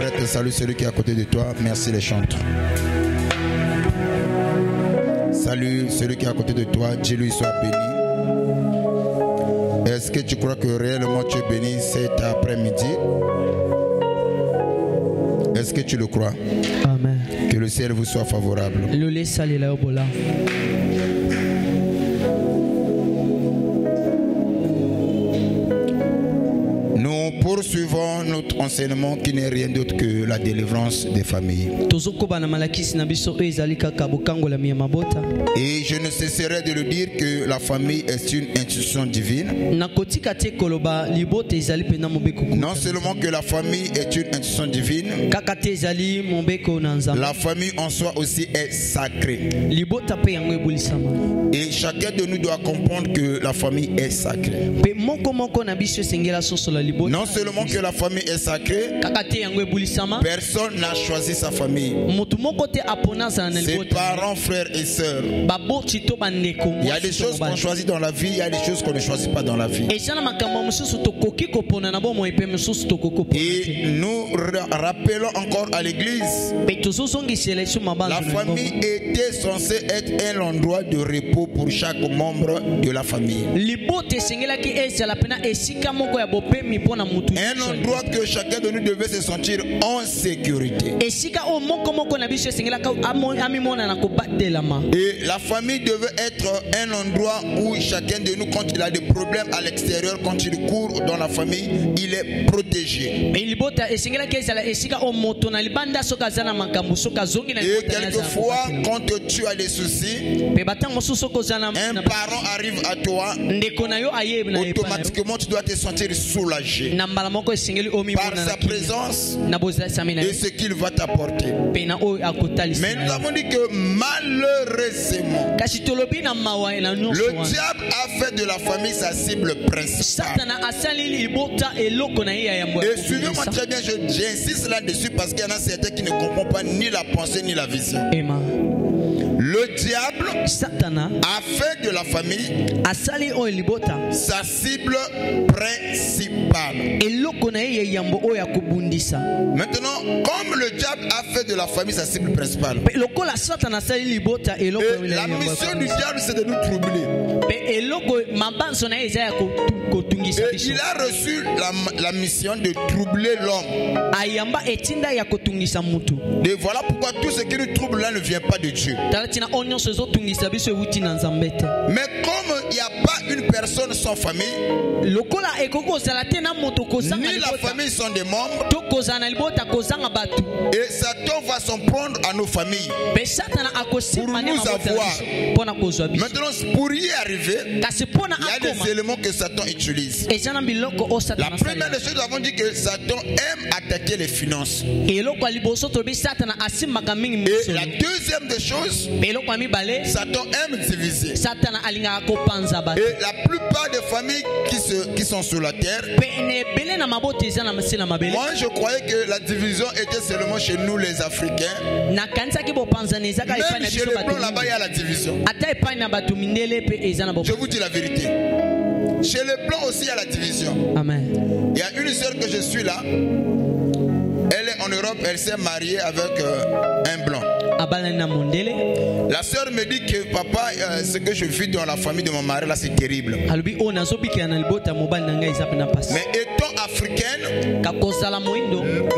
prêtre, salue celui qui est à côté de toi. Merci les chantres. Salut celui qui est à côté de toi. Dieu lui soit béni. Est-ce que tu crois que réellement tu es béni cet après-midi? Est-ce que tu le crois? Amen. Que le ciel vous soit favorable. Nous poursuivons notre enseignement qui n'est rien d'autre que la délivrance des familles. Et je ne cesserai de le dire que la famille est une institution divine. Non seulement que la famille est une institution divine, la famille en soi aussi est sacrée. Et chacun de nous doit comprendre que la famille est sacrée. Non seulement que la famille est sacrée, personne n'a choisi sa famille. Ses parents, frères et sœurs. Il y a des choses qu'on choisit dans la vie, il y a des choses qu'on ne choisit pas dans la vie. Et nous rappelons encore à l'église, la famille était censée être un endroit de repos pour chaque membre de la famille. Un endroit que chacun de nous devait se sentir en sécurité. Et la famille devait être un endroit où chacun de nous, quand il a des problèmes à l'extérieur, quand il court dans la famille, il est protégé. Et quelquefois, quand tu as des soucis, un parent arrive à toi, automatiquement tu dois te sentir soulagé par sa présence et ce qu'il va t'apporter. Mais nous avons dit que malheureusement, le diable a fait de la famille sa cible principale. Et suivez-moi très bien, j'insiste là-dessus parce qu'il y en a certains qui ne comprennent pas ni la pensée ni la vision. Le diable a fait de la famille sa cible principale. Maintenant, comme le diable a fait de la famille sa cible principale, et la mission du diable c'est de nous troubler. Et il a reçu la mission de troubler l'homme. Et voilà pourquoi tout ce qui nous trouble là ne vient pas de Dieu. Mais comme il n'y a pas une personne sans famille, ni la famille sans des membres, et Satan va s'en prendre à nos familles pour nous avoir. Maintenant, pour y arriver, il y a des éléments que Satan utilise. La première des choses, nous avons dit que Satan aime attaquer les finances. Et la deuxième des choses, Satan aime diviser. Et la plupart des familles qui sont sur la terre, moi je croyais que la division était seulement chez nous les Africains. Même chez les Blancs là-bas il y a la division. Je vous dis la vérité. Chez les Blancs aussi il y a la division. Amen. Il y a une sœur que je suis là. Elle est en Europe, elle s'est mariée avec un blanc. La sœur me dit que papa, ce que je vis dans la famille de mon mari là, c'est terrible. Mais étant africaine,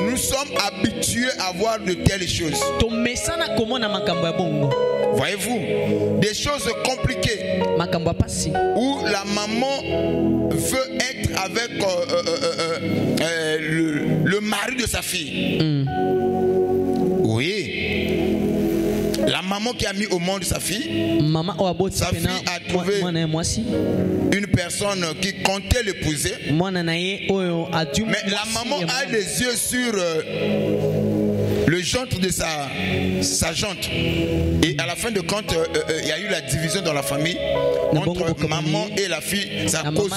nous sommes habitués à voir de telles choses. Voyez-vous, des choses compliquées où la maman veut être avec le mari de sa fille. Oui. La maman qui a mis au monde sa fille a trouvé une personne qui comptait l'épouser. Mais la maman a les yeux sur le gendre de sa jante. Et à la fin de compte, il y a eu la division dans la famille entre maman et la fille. Ça cause.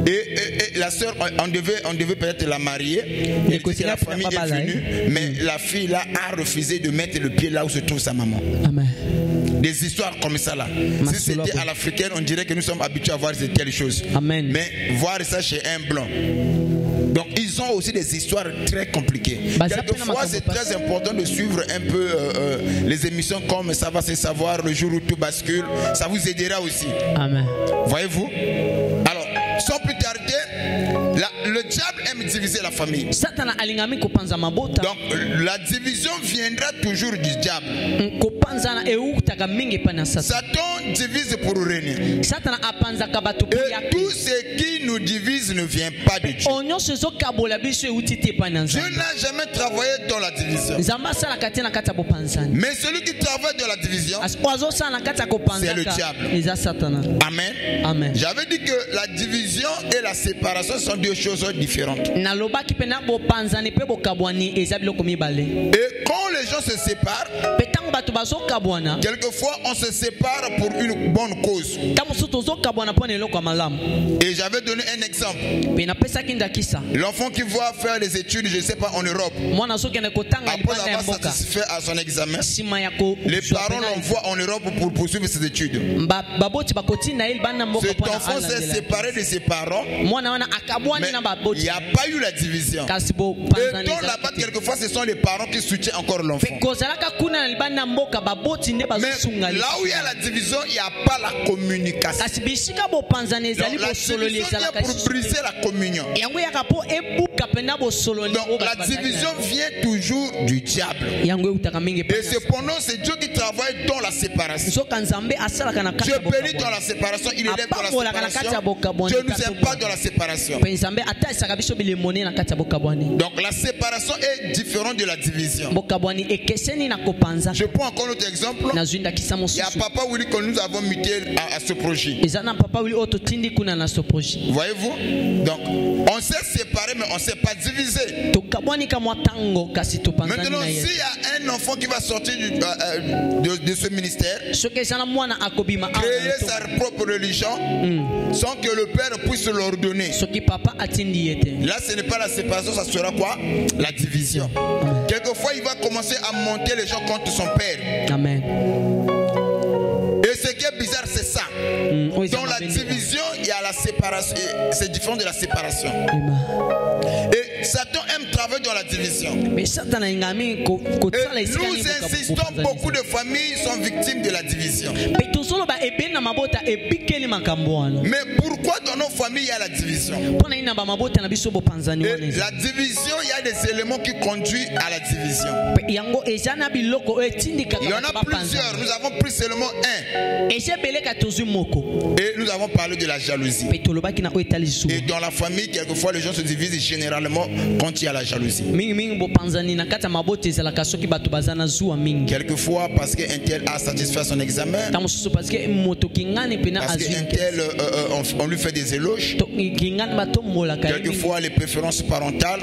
Et la sœur, on devait peut-être la marier. Et la famille est venue, mais la fille là a refusé de mettre le pied là où se trouve sa maman. Amen. Des histoires comme ça là. Si c'était à l'africaine, on dirait que nous sommes habitués à voir de telles choses. Amen. Mais voir ça chez un blanc. Donc ils sont aussi des histoires très compliquées. Quelquefois, c'est très important de suivre un peu les émissions comme Ça va se savoir, le jour où tout bascule. Ça vous aidera aussi. Amen. Voyez-vous? Alors, sans plus tarder, le diable aime diviser la famille. Donc, la division viendra toujours du diable. Satan divise pour régner. Et tout ce qui nous divise ne vient pas de Dieu. Dieu n'a jamais travaillé dans la division. Mais celui qui travaille dans la division, c'est le diable. Amen. Amen. J'avais dit que la division et la séparation sont deux choses différentes. Et quand les gens se séparent, quelquefois on se sépare pour une bonne cause. Et j'avais donné un exemple. L'enfant qui va faire des études, je ne sais pas, en Europe, après avoir satisfait à son examen, les parents l'envoient en Europe pour poursuivre ses études. Cet enfant s'est séparé de ses parents, mais il n'y a pas eu la division. Et dans là-bas, quelquefois, ce sont les parents qui soutiennent encore l'enfant. Mais là où il y a la division, il n'y a pas la communication. Donc, la division vient pour briser la communion. Donc, la division vient toujours du diable. Et cependant, c'est Dieu qui travaille dans la séparation. Dieu bénit dans la séparation, il élève dans la séparation. Dieu ne nous aime pas dans la séparation. Donc la séparation est différente de la division. Je prends encore un autre exemple. Il y a Papa Willy que nous avons muté à ce projet. Voyez-vous? Donc on s'est séparés mais on ne s'est pas divisé. Maintenant s'il y a un enfant qui va sortir de ce ministère, créer sa propre religion sans que le père puisse l'ordonner, là ce n'est pas la séparation, ça sera quoi? La division. Quelquefois il va commencer à monter les gens contre son père. Amen. Et ce qui est bizarre, c'est ça. Dans la division, il y a la séparation. C'est différent de la séparation. Et Satan aime travailler dans la division. Et nous insistons, beaucoup de familles sont victimes de la division. Mais pourquoi dans nos familles il y a la division? Et la division, il y a des éléments qui conduisent à la division. Il y en a plusieurs. Nous avons pris seulement un. Et nous avons parlé de la jalousie. Et dans la famille, quelquefois les gens se divisent généralement quand il y a la jalousie. Quelquefois parce qu'un tel a satisfait son examen, parce qu'un tel on lui fait des éloges, quelquefois les préférences parentales,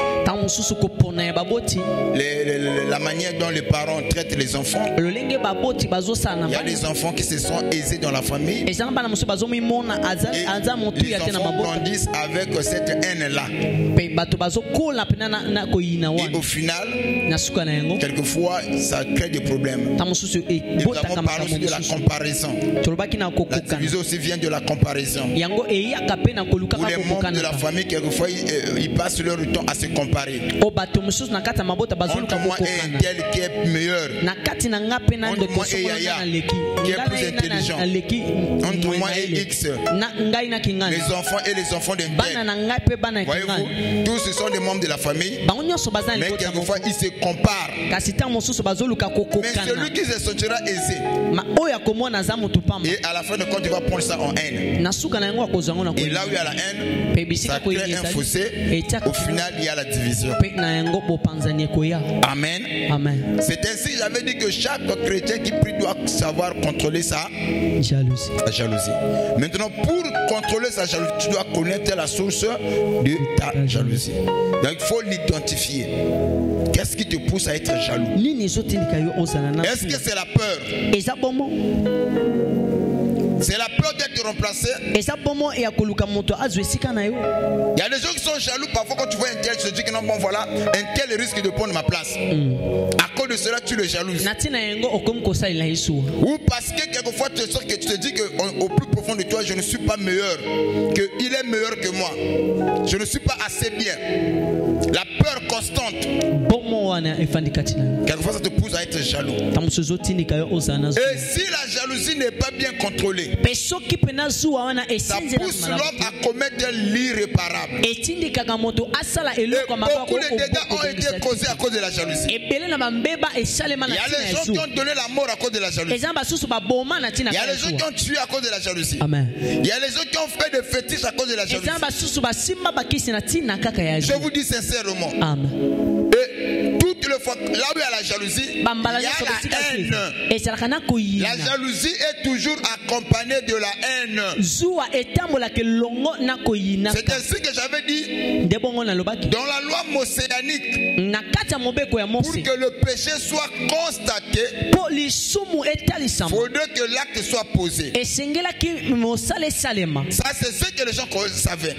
la manière dont les parents traitent les enfants. Il y a des enfants qui se sont aisés dans la famille et les enfants grandissent avec cette haine-là. Et au final, quelquefois, ça crée des problèmes. Et nous avons parlé aussi de la comparaison. La division aussi vient de la comparaison. Où les membres de la famille, quelquefois, ils passent leur temps à se comparer. Entre moi et un tel qui est meilleur. Entre moi et Yaya, qui est plus intelligent. Entre moi et X. Les enfants et les enfants d'un tel. Voyez-vous, tous ce sont des membres de la famille. Mais quelquefois ils se comparent. Mais celui qui se sentira aisé, et à la fin de compte il va prendre ça en haine. Et là où il y a la haine, ça crée un fossé. Au final il y a la division. Amen. Amen. C'est ainsi, j'avais dit que chaque chrétien qui prie doit savoir contrôler sa jalousie. Maintenant, pour contrôler sa jalousie, tu dois connaître la source de ta jalousie. Donc il faut l'identifier. Qu'est-ce qui te pousse à être jaloux? Est-ce que c'est la peur? C'est la peur d'être remplacé. Il y a des gens qui sont jaloux parfois quand tu vois un tel, tu te dis que non, bon voilà, un tel risque de prendre ma place. À cause de cela, tu le jalouses. Ou parce que quelquefois tu te dis qu'au plus profond de toi, je ne suis pas meilleur, qu'il est meilleur que moi. Je ne suis pas assez bien. La peur constante. Quelquefois ça te pousse à être jaloux. Et si la jalousie n'est pas bien contrôlée, ça pousse l'homme à commettre l'irréparable. Et beaucoup de dégâts ont été causés à cause de la jalousie. Il y a les gens qui ont donné la mort à cause de la jalousie. Il y a les gens qui ont tué à cause de la jalousie. Il y a les gens qui ont fait des fétiches à cause de la jalousie. Je vous dis sincèrement. Et toutes les fois, là où il y a la jalousie, il y a la haine. La jalousie est toujours accompagnée de la haine. C'est ainsi que j'avais dit dans la loi mosséanique, pour que le péché soit constaté, il faudrait que l'acte soit posé. Ça, c'est ce que les gens savaient.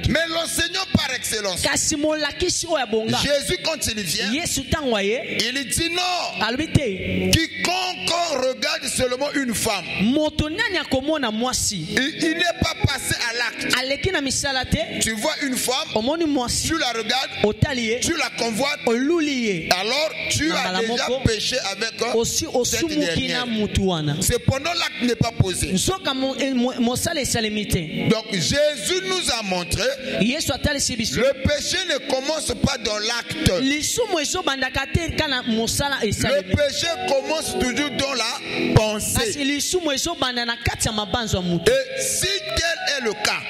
Mais l'enseignant par excellence, Jésus, quand il vient, il dit non. Quiconque regarde seulement une femme, il n'est pas passé à l'acte. Tu vois une femme, tu la regardes, tu la convoites, alors tu as déjà péché avec cette dernière. Cependant, l'acte n'est pas posé. Donc Jésus nous a montré le péché ne commence pas dans l'acte. Le péché commence toujours dans la pensée. Et si tel est le cas,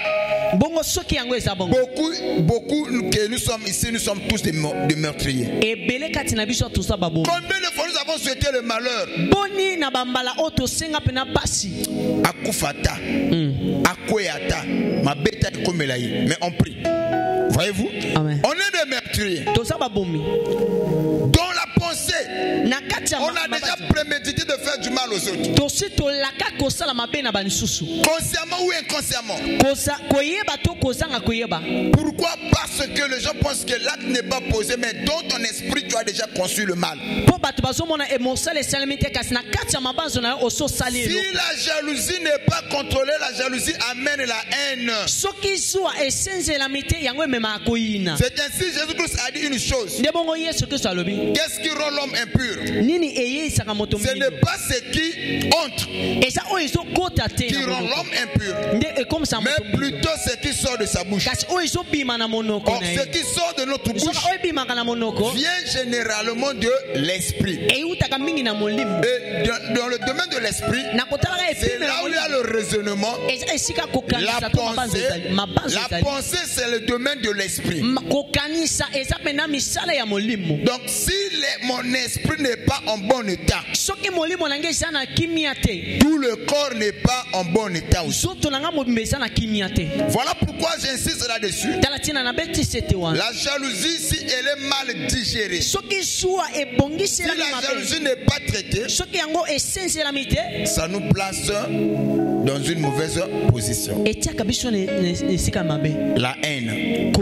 beaucoup que nous sommes ici, nous sommes tous des meurtriers. Combien de fois nous avons souhaité le malheur? Akufata, Akoyata, Mabeta Komelaï. Mais on prie. Voyez-vous? Amen. On est des meurtriers. Dans la pensée, on a déjà prémédité de faire du mal aux autres. Consciemment ou inconsciemment. Pourquoi? Parce que les gens pensent que l'acte n'est pas posé, mais dans ton esprit tu as déjà conçu le mal. Si la jalousie n'est pas contrôlée, la jalousie amène la haine. C'est ainsi Jésus-Christ a dit une chose. Qu'est-ce qui rend l'homme impur? Ce n'est pas ce qui entre qui rend l'homme impur, mais plutôt ce qui sort de sa bouche. Or, ce qui sort de notre bouche vient généralement de l'esprit. Et dans le domaine de l'esprit, c'est là où il y a le raisonnement, la pensée, c'est le domaine de l'esprit. Donc si mon esprit n'est pas en bon état, tout le corps n'est pas en bon état aussi. Voilà pourquoi j'insiste là-dessus. La jalousie, si elle est mal digérée, si la jalousie n'est pas traitée, ça nous place dans une mauvaise position. La haine.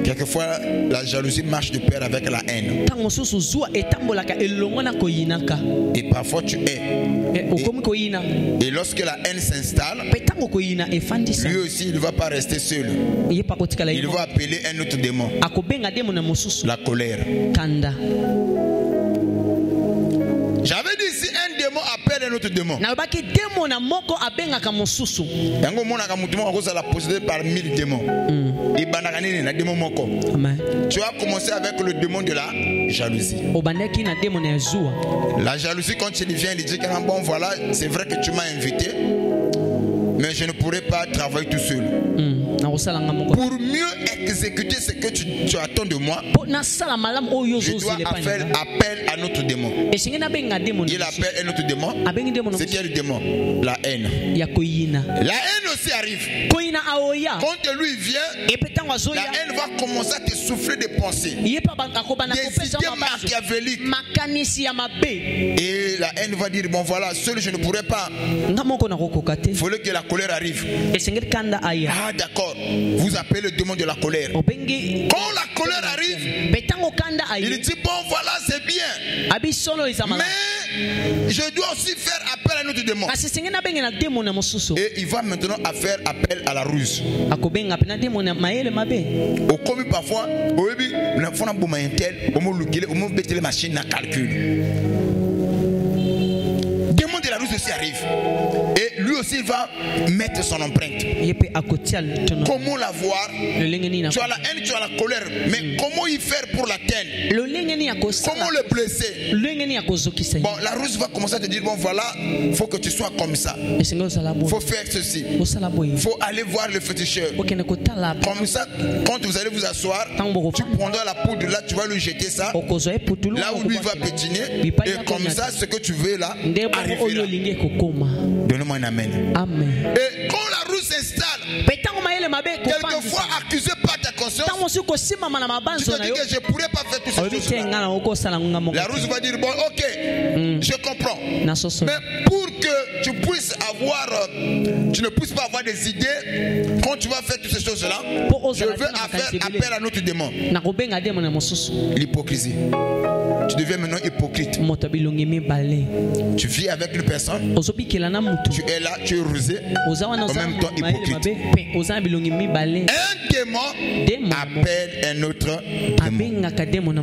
Quelquefois, la jalousie marche de pair avec la haine. Et parfois tu es. Et lorsque la haine s'installe, lui aussi il ne va pas rester seul. Il va appeler un autre démon. La colère. J'avais dit si un démon appelle un autre démon, par 1000 démons. Tu as commencé avec le démon de la jalousie. La jalousie, quand il vient, il dit que bon, voilà, c'est vrai que tu m'as invité, mais je ne pourrais pas travailler tout seul. Pour mieux exécuter ce que tu attends de moi, je dois faire appel à notre démon. Il appelle un autre démon. C'est quel démon? La haine. La haine aussi arrive. Quand lui vient, la haine va commencer à te souffler des pensées, des idées machiavéliques. Et la haine va dire, bon voilà, seul je ne pourrais pas. Il faut que la colère arrive. Ah d'accord, vous appelez le démon de la colère. Quand la colère arrive, il dit, bon voilà, c'est bien, mais je dois aussi faire appel à notre démon. Et il va maintenant faire appel à la ruse. Au commis parfois, démon de la ruse aussi arrive. Et lui aussi va mettre son empreinte. Comment la voir? Tu as la haine, tu as la colère, mais comment y faire pour l'atteindre? Comment le blesser? Bon, la ruse va commencer à te dire, bon voilà, il faut que tu sois comme ça, il faut faire ceci, il faut aller voir le féticheur. Comme ça, quand vous allez vous asseoir, tu prendras la poudre là, tu vas lui jeter ça là où lui va pétiner, et comme ça ce que tu veux là arrivera. Donnez-moi un amen. Amen. Et quand la ruse s'installe, quelquefois accusé par ta conscience, tu te dis que je ne pourrais pas faire tout ce choses-là. La ruse va dire, bon ok, je comprends, mais pour que tu puisses avoir, tu ne puisses pas avoir des idées quand tu vas faire toutes ces choses-là, je veux faire appel à notre démon. L'hypocrisie. Tu deviens maintenant hypocrite. Tu vis avec une personne, tu es là, tu es rusé, en même temps hypocrite. Un démon appelle un autre démon.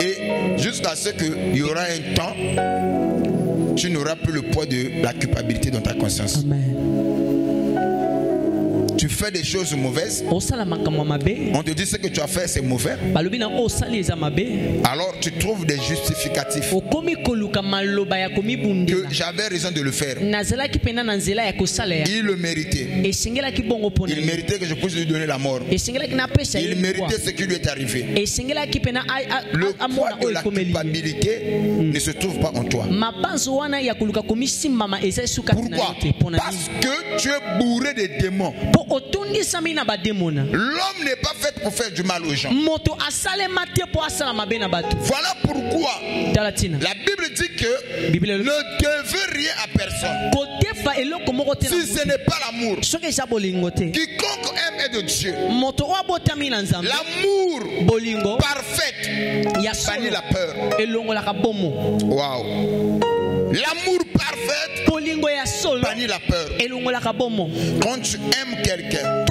Et jusqu'à ce qu'il y aura un temps, tu n'auras plus le poids de la culpabilité dans ta conscience. Amen. Tu fais des choses mauvaises, on te dit ce que tu as fait c'est mauvais, alors tu trouves des justificatifs que j'avais raison de le faire, il le méritait, il méritait que je puisse lui donner la mort, il méritait ce qui lui est arrivé. Le poids de la culpabilité ne se trouve pas en toi. Pourquoi? Parce que tu es bourré de démons. L'homme n'est pas fait pour faire du mal aux gens. Voilà pourquoi la Bible dit que ne devez rien à personne si ce n'est pas l'amour. Quiconque aime est de Dieu. L'amour parfait bannit la peur. Wow. L'amour parfait bannit la peur. Quand tu aimes quelqu'un,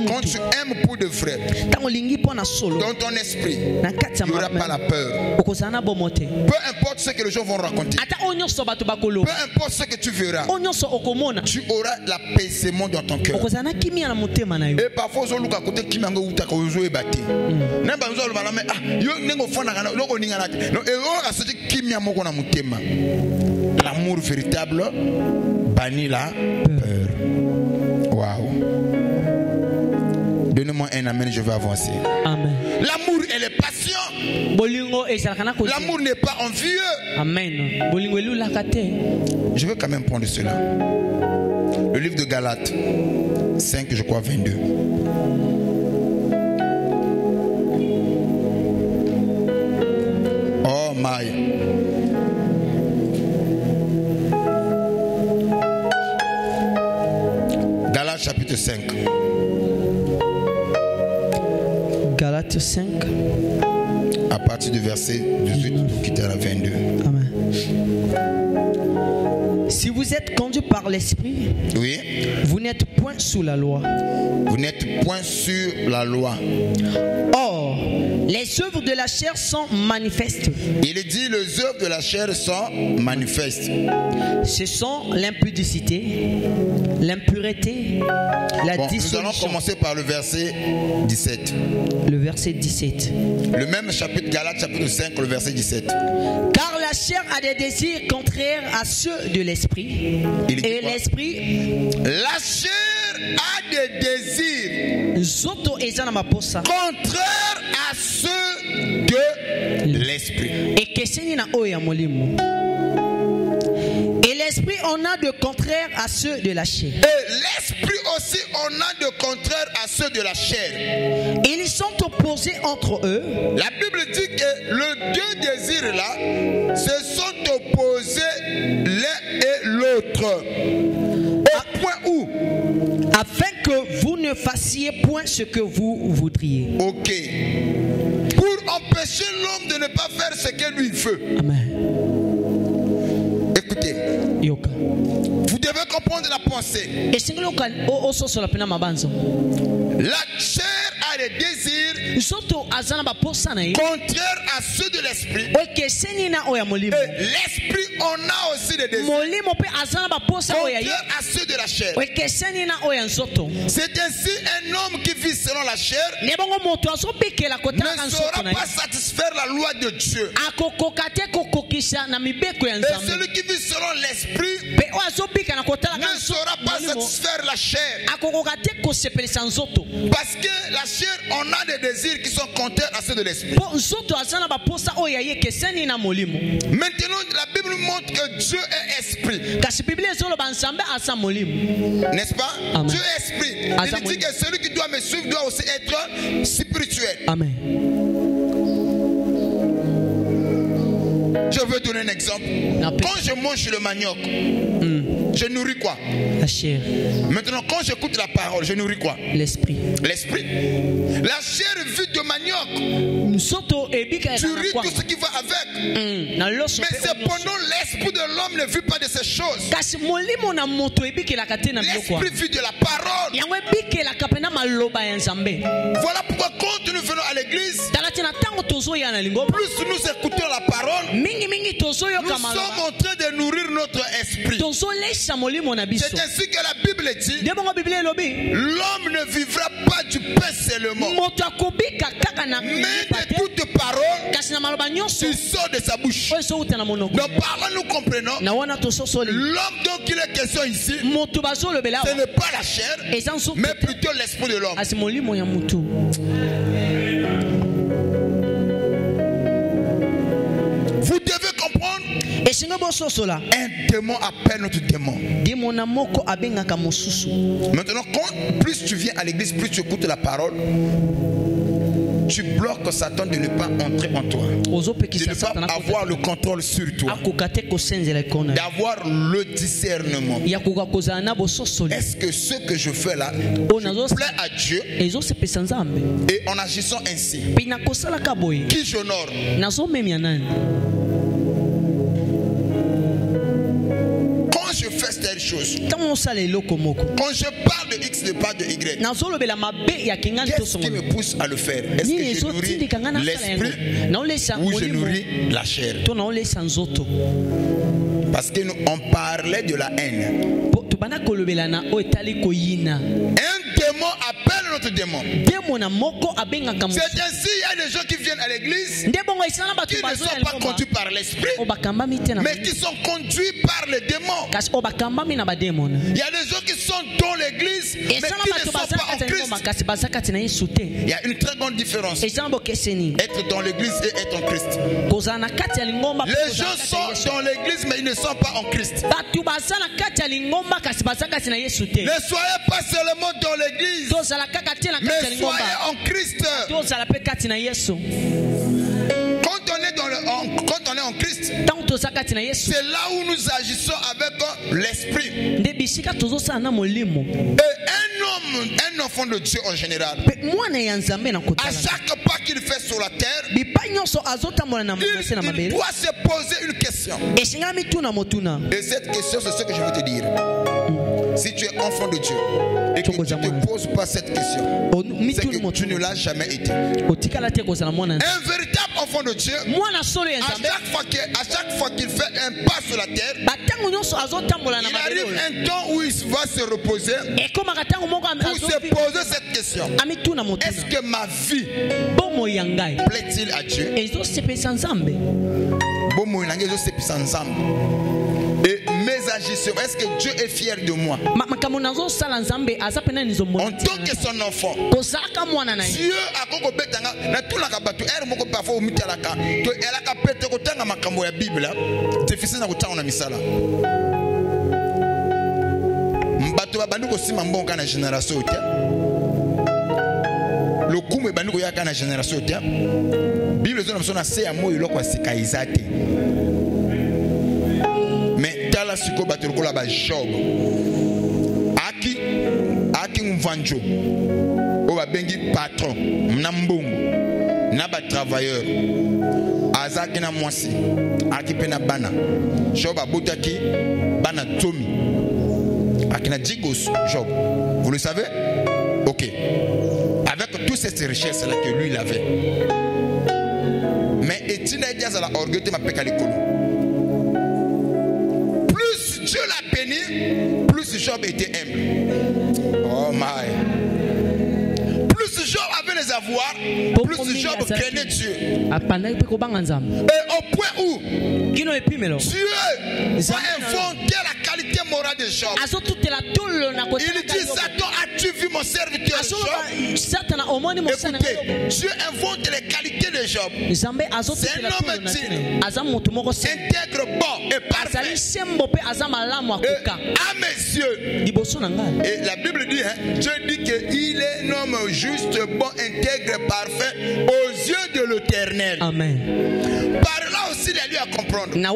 quand tu aimes pour de vrai, dans ton esprit, il n'y aura pas la peur. Peu importe ce que les gens vont raconter, peu importe ce que tu verras, tu auras l'apaisement dans ton cœur. Et parfois, l'amour véritable bannit la peur. Waouh. Donnez-moi un amen, je vais avancer. Amen. L'amour et les passions. L'amour n'est pas envieux. Amen. Je veux quand même prendre cela. Le livre de Galates 5, je crois 22. Oh my. Galates chapitre 5. Galates 5. À partir du verset 18 qui est à la 22. Amen. Si vous êtes conduit par l'esprit, oui, vous n'êtes point sous la loi. Vous n'êtes point sur la loi. Or, les les œuvres de la chair sont manifestes. Il dit les œuvres de la chair sont manifestes. Ce sont l'impudicité, l'impureté, la dissolution. Nous allons commencer par le verset 17. Le verset 17. Le même chapitre, Galates chapitre 5, le verset 17. Car la chair a des désirs contraires à ceux de l'esprit. Et l'esprit... La chair a des désirs contraires à ceux de l'esprit. Et l'esprit en a de contraire à ceux de la chair. Et l'esprit aussi en a de contraire à ceux de la chair. Ils sont opposés entre eux. La Bible dit que les deux désirs là se sont opposés l'un et l'autre. Au point où? Afin que vous ne fassiez point ce que vous voudriez. Ok. Pour empêcher l'homme de ne pas faire ce que lui veut. Amen. Écoutez. Yoka. Vous devez comprendre la pensée. La chair a des désirs contraires à ceux de l'esprit. Et l'esprit en a aussi des désirs contraires à ceux de la chair. C'est ainsi un homme qui vit selon la chair ne saura pas satisfaire la loi de Dieu. Et celui qui vit selon l'esprit ne saura pas satisfaire la chair. Parce que la chair, on a des désirs qui sont contraires à ceux de l'esprit. Maintenant, la Bible montre que Dieu est esprit. N'est-ce pas? Amen. Dieu est esprit. Il dit que celui qui doit me suivre doit aussi être spirituel. Amen. Je veux donner un exemple. Quand je mange le manioc, je nourris quoi? La chair. Maintenant, quand j'écoute la parole, je nourris quoi? L'esprit. L'esprit. La chair vue de manioc. Tu ris tout ce qui va avec. Mais cependant, l'esprit de l'homme ne vit pas de ces choses. L'esprit vit de la parole. Voilà pourquoi quand nous venons à l'église, plus nous écoutons la parole, nous sommes en train de nourrir notre esprit. C'est ainsi que la Bible dit, l'homme ne vivra pas du pain seulement, mais de toute parole qui sort de sa bouche. Donc par là nous comprenons, l'homme dont il est question ici, ce n'est pas la chair, mais plutôt l'esprit de l'homme. Vous devez comprendre, un démon appelle notre démon. Maintenant, quand plus tu viens à l'église, plus tu écoutes la parole, tu bloques Satan de ne pas entrer en toi, de ne pas avoir le contrôle sur toi, d'avoir le discernement. Est-ce que ce que je fais là, je plais à Dieu? Et en agissant ainsi, qui j'honore? Quand je fais telle chose, quand je parle de X, je parle de Y, qu'est-ce qui me pousse à le faire? Est-ce que je nourris l'esprit ou je nourris la chair? Parce qu'on parlait de la haine. Un démon appelle notre démon. C'est ainsi, il y a des gens qui viennent à l'église qui ne sont pas conduits par l'esprit, mais qui sont conduits par le démon. Il y a des gens qui sont dans l'église, mais qui ne sont pas en Christ. Il y a une très grande différence. Être dans l'église et être en Christ. Les gens sont dans l'église, mais ils ne sont pas en Christ. Ne soyez pas seulement dans l'église, mais soyez en Christ. Quand on est en Christ, c'est là où nous agissons avec l'esprit. Et un enfant de Dieu en général, à chaque pas qu'il fait fait sur la terre, il doit se poser une question. Et cette question, c'est ce que je veux te dire. Si tu es enfant de Dieu et que tu ne te poses pas cette question, c'est que tu ne l'as jamais été. Un véritable enfant de Dieu, à chaque fois qu'il fait un pas sur la terre, il arrive un temps où il va se reposer pour se poser cette question. Est-ce que ma vie plaît-il à Dieu? Et mes agissements, est-ce que Dieu est fier de moi? En tant que son enfant, Dieu a mais tala siko batelo kola ba Job aki mvanjo o ba bengi patron na mbongo na ba travailleur azaki na mwasi aki pena bana Job abotaki bana tomi akina jigos Job, vous le savez? Ok, avec toutes ces richesses là que lui il avait, mais etina diaz la orgueil ma peka likolo. Dieu l'a béni, plus Job était humble. Oh my. Plus Job avait les avoirs, plus Job craignait Dieu. Et au point où Dieu va inventer la qualité morale de Job. Il dit, Satan, as-tu vu mon serviteur Job? Écoutez, Dieu invente les qualités de Job. C'est un homme digne, intègre, bon et parfait. À mes yeux. Et la Bible dit, Dieu dit qu'il est un homme juste, bon, intègre, parfait aux yeux de l'Éternel. Amen. Par là aussi, il y a lieu à comprendre. Il y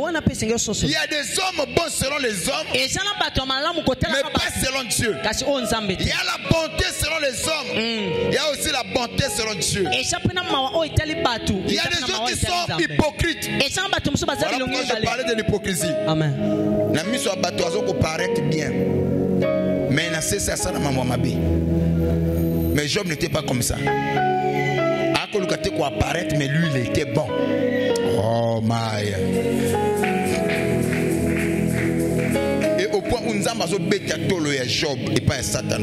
a des hommes bons selon les hommes, mais pas selon Dieu. Il y a la bonté selon les hommes, il y a aussi la bonté selon Dieu. Il y a des gens qui sont hypocrites. Voilà pourquoi je parlais de l'hypocrisie. Amen. La mise sur bateau paraît bien, mais il a cessé ça dans ma mabi. Mais Job n'était pas comme ça. Apparaître, mais lui il était bon. Oh my. Et au point où nous avons bêté Job et pas Satan.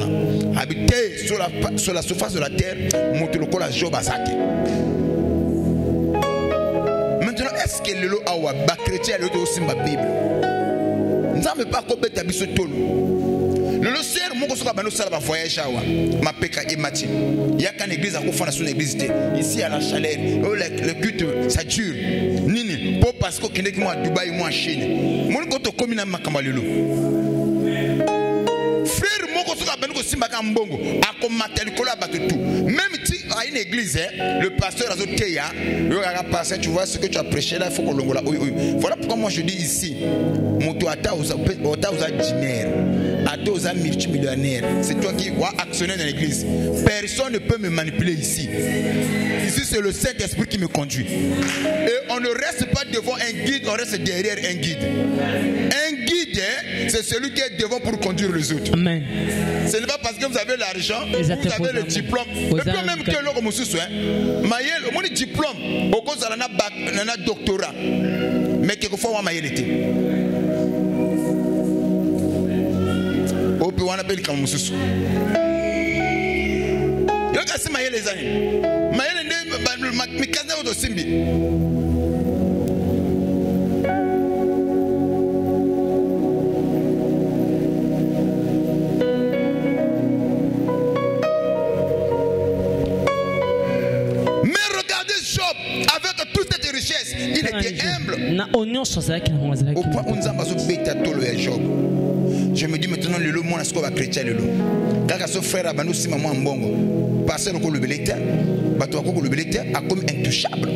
Habité sur la surface de la terre, monter le col à Job à Satan. Maintenant, est-ce que le awa ba chrétien le aussi ma Bible? Nous n'avons pas compris ta biso tolo. Le sœur mon ko soka bano sala ba voyage awa ma peka et mati. Il y a qu'une église à confondre sur l'église ici à la chaleur. Le culte ça dure. Nini pour parce que kende ki moi Dubaï moi Chine. Mon ko to komi na makamba lelo. Frère mon ko soka bano ko simba ka mbongo akomata likolo abato tout. Même si à une église le pasteur azoteya, le pasteur tu vois ce que tu as prêché là il faut qu'on longola. Voilà pourquoi moi je dis ici mon toi ata oza dîner. Aux multimillionnaires, c'est toi qui vas actionner dans l'église. Personne ne peut me manipuler ici. Ici, c'est le Saint-Esprit qui me conduit. Et on ne reste pas devant un guide, on reste derrière un guide. Un guide, c'est celui qui est devant pour conduire les autres. Amen. Ce n'est pas parce que vous avez l'argent, vous avez le diplôme. Et puis même que l'on comme ce soit, Maël, mon diplôme, au cause de la doctorat. Mais quelquefois, on a Maël été. On appelle comme Moussou. Il y a cassé Maël les amis. Maël est né, de Simbi. Mais regardez Job avec toute cette richesse, il était humble. Au point où nous avons bêta tout le Job. Je me dis maintenant le monde est-ce qu'on va chrétien le lot. Quand son frère abandonne si maman mbongo, passer le le belete, bato ko le belete a comme intouchable.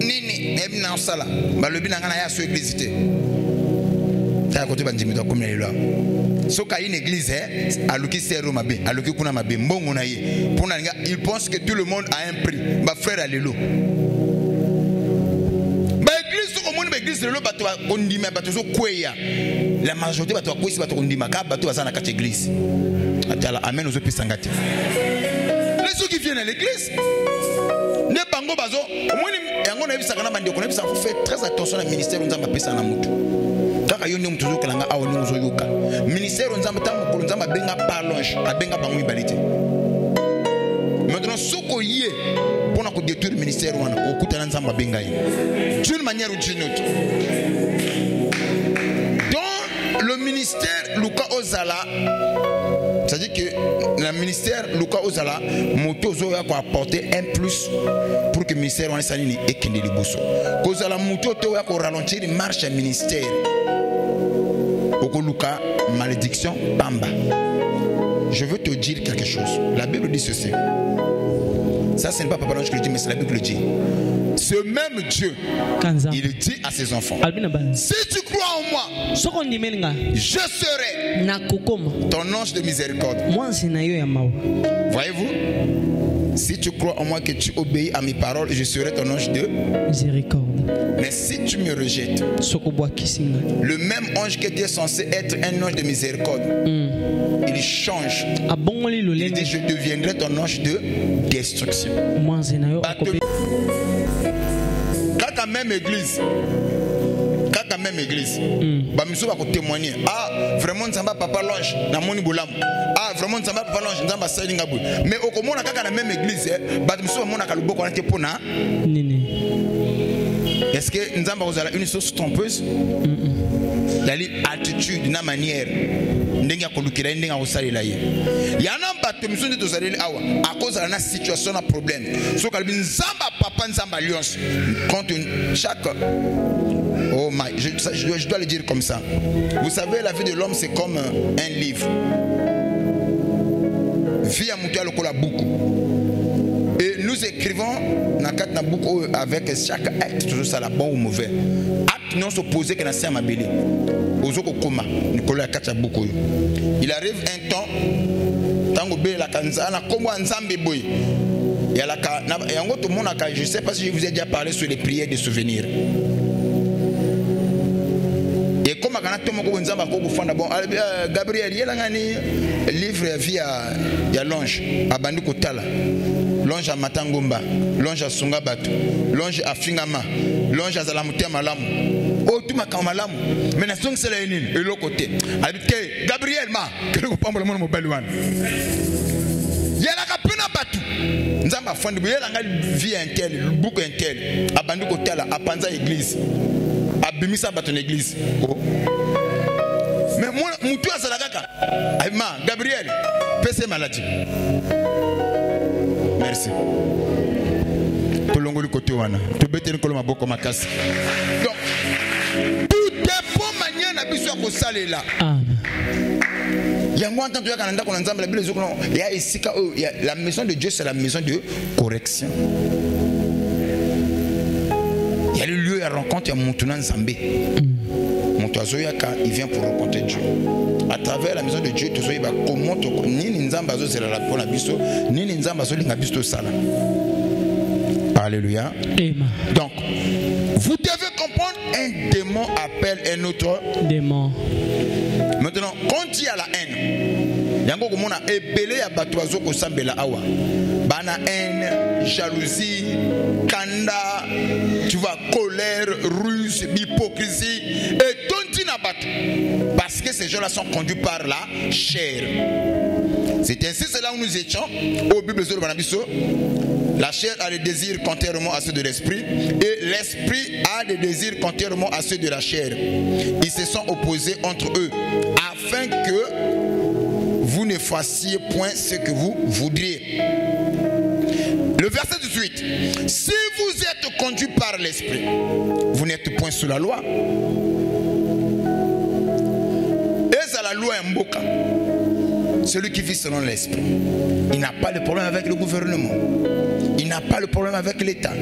Nini, même dans ça là, ba le binanga na ya so église té. Ta côté bandimi to comme là. Soka une église aluki sero mabe, aluki kuna mabe mbongo na ye. Pour nanga, il pense que tout le monde a un prix. Ba frère alléluia. Ba église au monde ba église lelo bato ondima bato zo kweya. La majorité bato kwesi bato ondima ka bato bazana ka église. Atala amen aux pisangati. Les ceux qui viennent à l'église ne bango bazo omoni yango na bisaka na bandeko na bisaka faut faire très attention au ministère nzamba pesa na mutu. Kaka yo ndimo tuzo kalanga awo ndimo zo yoka. Ministère nzamba tamu ko nzamba benga parlonge, abenga bango ibalite. Maintenant soko yé pour na ko détruire ministère wana okutana nzamba benga ye. D'une manière ou d'une autre. Dans le ministère Luka Ozala, c'est-à-dire que le ministère Luka Ozala moto zo ya ko apporter un plus pour que le ministère wana salini ekende liboso. Kozala moto to ya ko ralentir marche ministère. Luka, malédiction, pamba. Je veux te dire quelque chose. La Bible dit ceci. Ça, ce n'est pas Papa Lange qui le dit, mais c'est la Bible qui le dit. Ce même Dieu, il dit à ses enfants, si tu crois en moi, je serai ton ange de miséricorde. Voyez-vous? Si tu crois en moi, que tu obéis à mes paroles, je serai ton ange de miséricorde. Mais si tu me rejettes, le même ange qui était censé être un ange de miséricorde, il change. Il dit, je deviendrai ton ange de destruction. Quand la même église, bamiso va témoigner, ah vraiment nzamba papa l'ange na moni bolam, ah vraiment nzamba papa l'ange nzamba salinga boy, mais okomona kaka na même église bamiso va mona kaluboko na te pona nini. Est-ce que nzamba ozala une source trompeuse? Dali attitude na manière ndenga kolukira ndenga osalela ye yana bato miso nde tozaleli awa à cause de la situation na problème so kalbi nzamba papa nzamba alliance contre chaque. Oh my, je dois le dire comme ça. Vous savez, la vie de l'homme, c'est comme un livre. Vie à Moutia Lokola beaucoup. Et nous écrivons dans beaucoup avec chaque acte, toujours ça, la bon ou mauvais. Acte non s'opposé que n'a mabili. Ozoko Koma, Nicolas Kacha beaucoup. Il arrive un temps, tango be la kanzana, comme un zambi boy. Et à la tout le monde a, je ne sais pas si je vous ai déjà parlé sur les prières de souvenirs. Et comme Gabriel, il y a un livre via l'ange à Bandukotala, l'ange à Matangomba, l'ange à Sungabato, l'ange à Fingama, l'ange à Zalamutia Malamu. Oh, tu m'as quand malamu. Mais la songe c'est la ligne, et l'autre côté. Gabriel, que le copain de mon mobile one. Il y a la capena Batu. Nzamba Fandi, il y a la vie intel, le bouc intel, à Bandukotala, à Panza Église. Abimisa baton église. Oh. Mais moi, Moutou à Salagaka. Gabriel, PC maladie. Merci. Tout le monde côté wana. Tout bête ko ma boko makasi. Donc, tout dépend manière na biso ko salela. Yango entend toi quand on ensemble la Bible il y a ici la maison de Dieu, c'est la maison de correction. Il y a le lieu à rencontre, il y a Moutounan Zambé. Moutazoyaka, il vient pour rencontrer Dieu. À travers la maison de Dieu, tout ça, il va comment ni Nzambazo c'est la pour la biso, ni Nzambazo l'inga bisto sala. Alléluia. Amen. Donc, vous devez comprendre, un démon appelle un autre démon. Maintenant, quand il y a la haine, yango komona ebele ya bato bazoko sambela awa. Bana haine, jalousie, kanda, tu vois, colère, ruse, hypocrisie et tontina bato. Parce que ces gens-là sont conduits par la chair. C'est ainsi c'est là où nous étions au Bible de Banabiso. La chair a des désirs contrairement à ceux de l'esprit et l'esprit a des désirs contrairement à ceux de la chair. Ils se sont opposés entre eux afin que vous ne fassiez point ce que vous voudriez. Le verset 18. Si vous êtes conduit par l'esprit, vous n'êtes point sous la loi. Et c'est la loi Mboka. Celui qui vit selon l'esprit, il n'a pas de problème avec le gouvernement. Il n'a pas le problème avec l'État.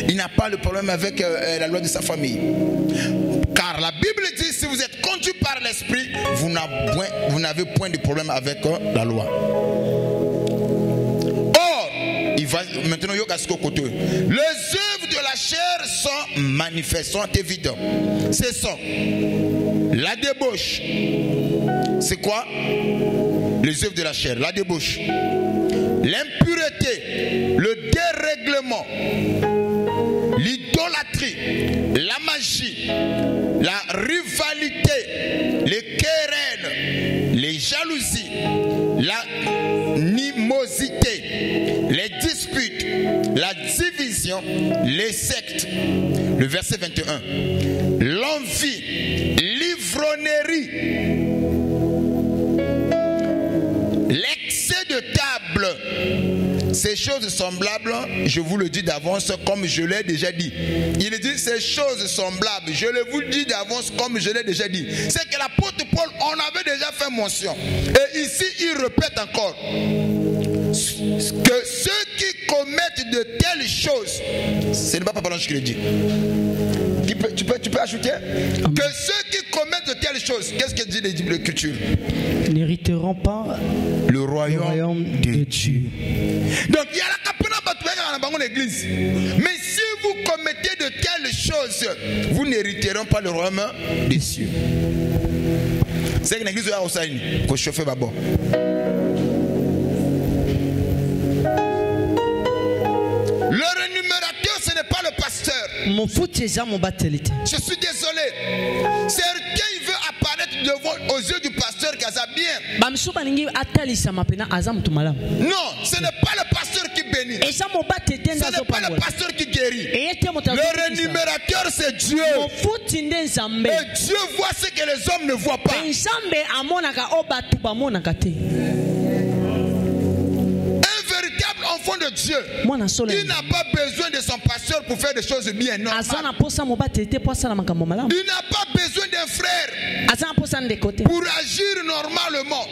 Il n'a pas le problème avec la loi de sa famille. Car la Bible dit, si vous êtes conduit par l'esprit, vous n'avez point de problème avec la loi. Or, il va maintenant les œuvres de la chair sont manifestes, sont évidentes. Ce sont la débauche. C'est quoi? Les œuvres de la chair, la débauche, l'impureté, le dérèglement, l'idolâtrie, la magie, la rivalité, les querelles, les jalousies, l'animosité, les disputes, la division, les sectes. Le verset 21. L'envie, l'ivrognerie, l'excès de table. Ces choses semblables, je vous le dis d'avance comme je l'ai déjà dit. Il dit ces choses semblables, je le vous dis d'avance comme je l'ai déjà dit. C'est que l'apôtre Paul, on avait déjà fait mention. Et ici, il répète encore que ceux qui commettent de telles choses, ce n'est pas Papa Lange qui le dit. Tu peux ajouter que ceux qui commettent de telles choses, qu'est-ce que dit l'Écriture? N'hériteront pas le royaume de Dieu. Donc il y a la capena dans l'église. Mais si vous commettez de telles choses, vous n'hériterez pas le royaume des cieux. C'est que l'église a aussi qu'on chauffe d'abord. Le rémunérateur, ce n'est pas le pasteur. Je suis désolé. Certains veulent apparaître devant aux yeux du pasteur qui a bien. Non, ce n'est pas le pasteur qui bénit. Ce n'est pas le pasteur qui guérit. Le rémunérateur, c'est Dieu. Et Dieu voit ce que les hommes ne voient pas. Enfant de Dieu, il n'a pas besoin de son pasteur pour faire des choses bien normales. Il n'a pas besoin d'un frère pour agir normalement.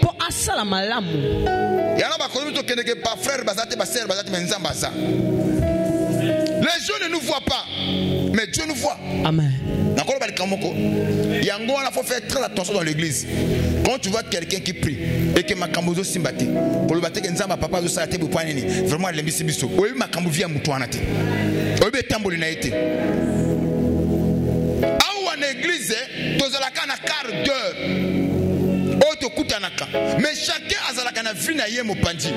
Les gens ne nous voient pas, mais Dieu nous voit. Amen. Il faut faire très attention dans l'église. Quand tu vois quelqu'un qui prie et que Makambozo Simbati, pour le bâtir Nzamba papa de Salate Boupanini, vraiment les Missibiso, oui, Makambo via Moutouanate. Oui, Tambolinaïté. En église, tous à la canne à quart d'heure. Mais chacun a la canne à vinaïe Mopandi.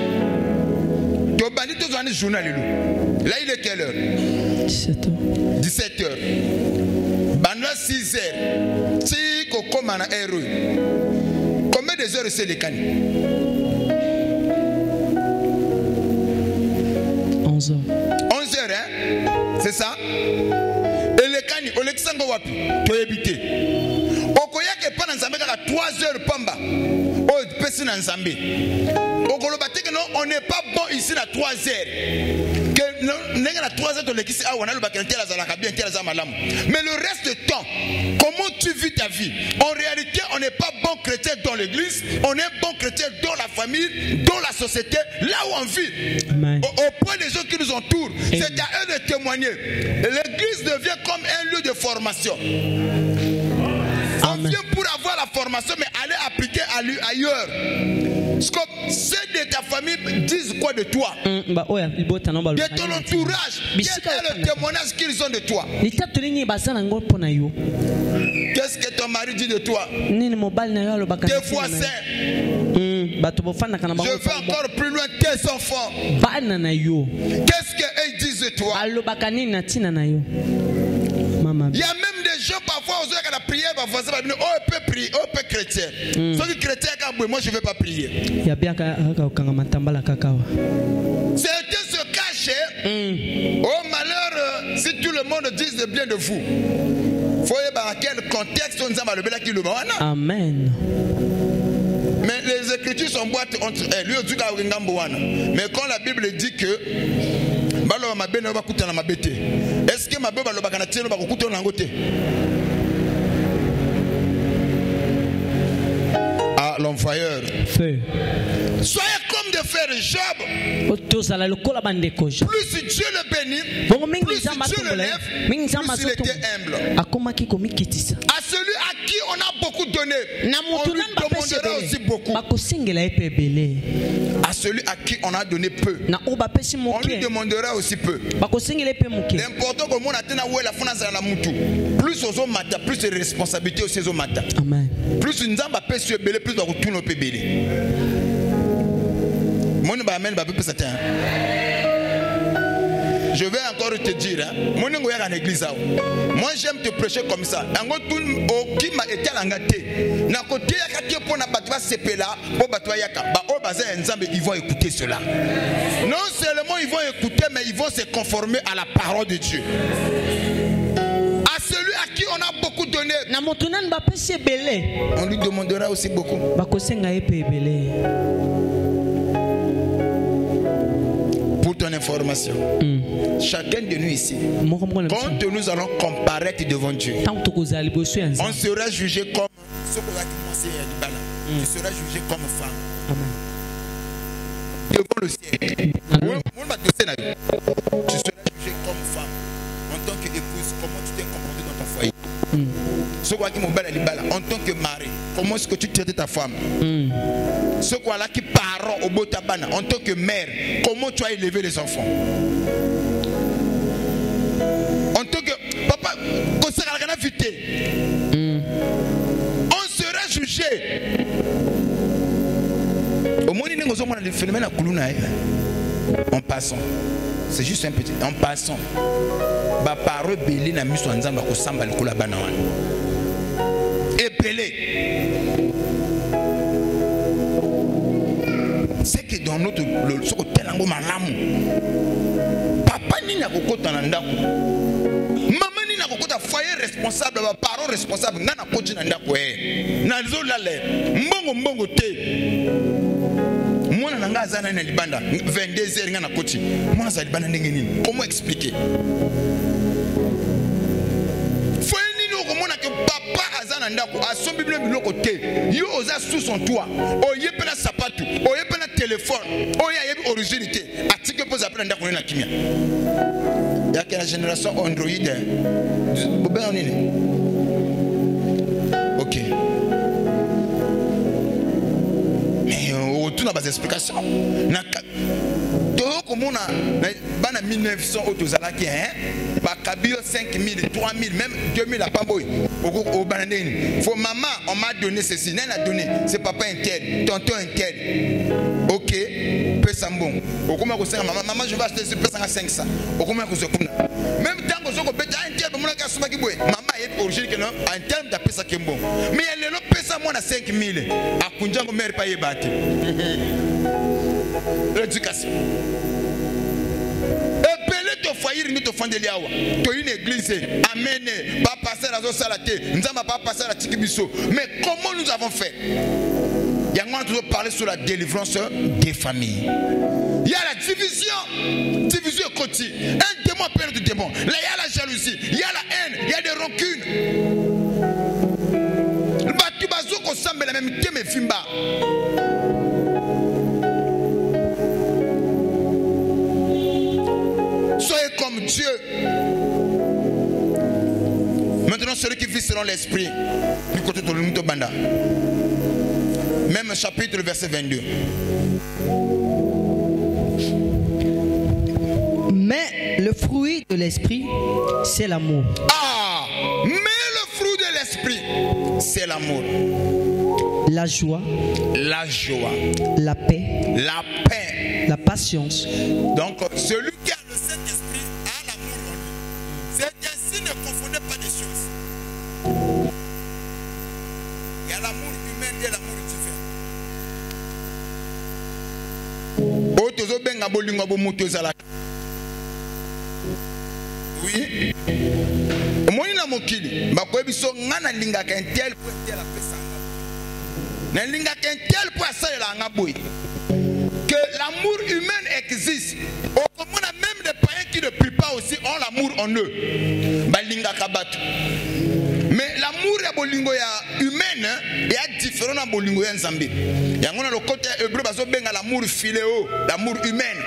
Tu as banni tous les journal. Là, il est quelle heure? 17h. 17h. Bandla 6h. Si Kokomana héros. Combien de heures c'est les cannes? 11h. 11h, hein? C'est ça? Et les cannes, Olexango Wapi, tu es habité. Okoya ke pas dans Zambé à 3h pamba. Oh, personne dans Zambé. On n'est pas bon ici à 3h. Mais le reste du temps, comment tu vis ta vie? En réalité, on n'est pas bon chrétien dans l'église, on est bon chrétien dans la famille, dans la société, là où on vit. Au point des gens qui nous entourent, c'est à eux de témoigner. L'église devient comme un lieu de formation. On vient pour avoir la formation, mais aller appliquer ailleurs. Ceux de ta famille disent quoi de toi? De ton entourage, quel est le témoignage qu'ils ont de toi? Qu'est-ce que ton mari dit de toi? Tes voisins. Je vais encore plus loin, tes enfants. Qu'est-ce qu'ils disent de toi? Il y a même des gens parfois aux heures de la prière, parfois ça va venir, oh, il peut prier, oh, il peut chrétien. Ceux qui chrétiens, moi je ne vais pas prier. Certains se cachent. Oh malheur, si tout le monde dit de bien de vous. Il faut voir dans quel contexte on a le qui le Amen. Mais les écritures sont boîtes entre elles. Mais quand la Bible dit que est-ce que ma bébé va ah, l'envoyeur. Soyez comme des le frère Job, plus Dieu le bénit, plus Dieu le lève, plus il était humble. À celui à qui on a beaucoup donné, on lui demandera aussi beaucoup. À celui à qui on a donné peu, on lui demandera aussi peu. L'important que mon atteint où la finance à la moutou. Plus aux hommes mata, plus de responsabilités aux hommes mata. Plus une zamba peut se belé, plus de retour au pébélé. Mon bamel va peu certain. Je vais encore te dire, moi j'aime te prêcher comme ça. Qui m'a été à l'angaté. Na côté ya pour na batwa sepela, pour batwa yaka. Ba o bazin ensemble, ils vont écouter cela. Non seulement ils vont écouter, mais ils vont se conformer à la parole de Dieu. À celui à qui on a beaucoup donné, on lui demandera aussi beaucoup. Pour ton information, chacun de nous ici, quand nous allons comparaître devant Dieu, on sera jugé comme tu seras jugé comme femme devant le ciel. Tu seras jugé comme femme en tant qu'épouse. Comment tu t'es comporté dans ton foyer? En tant que mari, comment est-ce que tu traites ta femme? Ce qu'on a qui parent au botabana, en tant que mère, comment tu as élevé les enfants? En tant que papa, on sera jugé. Au moins, le phénomène en passant, c'est juste un petit. En passant, parole belé na miso nzamba ko samba likula bana wana. Epelé. C'est que dans notre soko telango malamu. Papa ni na kokota na ndako. Maman ni na kokota foyer responsable, ba parents responsable ngana koji na ndako na zo lale. Mbongo te. Mwana nanga azana na libanda 22h ngana koti. Mwana za libanda ndenge nini? Comment expliquer? Papa azana ndako asombi bino biloko te yo oza sous son toit oyepela sapatu oyepela téléphone oyebi originalité atike poza pela ndako na kimia ya que la génération Android boben nini. OK, mais autour na bas explication na comme on a bana 1900 autozalaki ba kabio 5000 3000 même 2000 à Pamboy au banane. Faut maman on m'a donné ceci, n'a donné c'est papa un tel, tonton un tel. OK, peu sambon. Au comment ko maman je vais acheter ce pesa 500. Au comment ko sekuna. Même tant que ko beta un tel pour mon ka sumaki boy. Maman est origine que non en terme de pesa kembo. Mais elle le pesa moi na 5000. Akunjango mère pa yebate. L'éducation. Epelé ton foyer ni ton fondé liawa. To une église. Amen. Pas passer la zo salate. Nzamba pas passer la tikibiso. Mais comment nous avons fait? Il y a moi toujours parler sur la délivrance des familles. Il y a la division côté. Un démon appelle de démon. Là il y a la jalousie, il y a la haine, il y a des rancunes. Le batu bazo ko sambe la même teme fimba. Soyez comme Dieu. Maintenant, celui qui vit selon l'esprit, du côté de l'Unito Banda. Même chapitre, verset 22. Mais le fruit de l'esprit, c'est l'amour. Ah, mais le fruit de l'esprit, c'est l'amour. La joie. La joie. La paix. La paix. La patience. Donc, celui qui a le Saint-Esprit a l'amour en lui. C'est ainsi, ne confondez pas des choses. Il y a l'amour humain et l'amour divin. Oui. Moi, je suis que l'amour humain existe. Au moins, même des païens qui ne prient pas aussi ont l'amour en eux. Mais l'amour ya bolingo ya humaine est différent na bolingo ya nzambe. Yango na le côté hébreu bazo benga l'amour philéo, l'amour humain.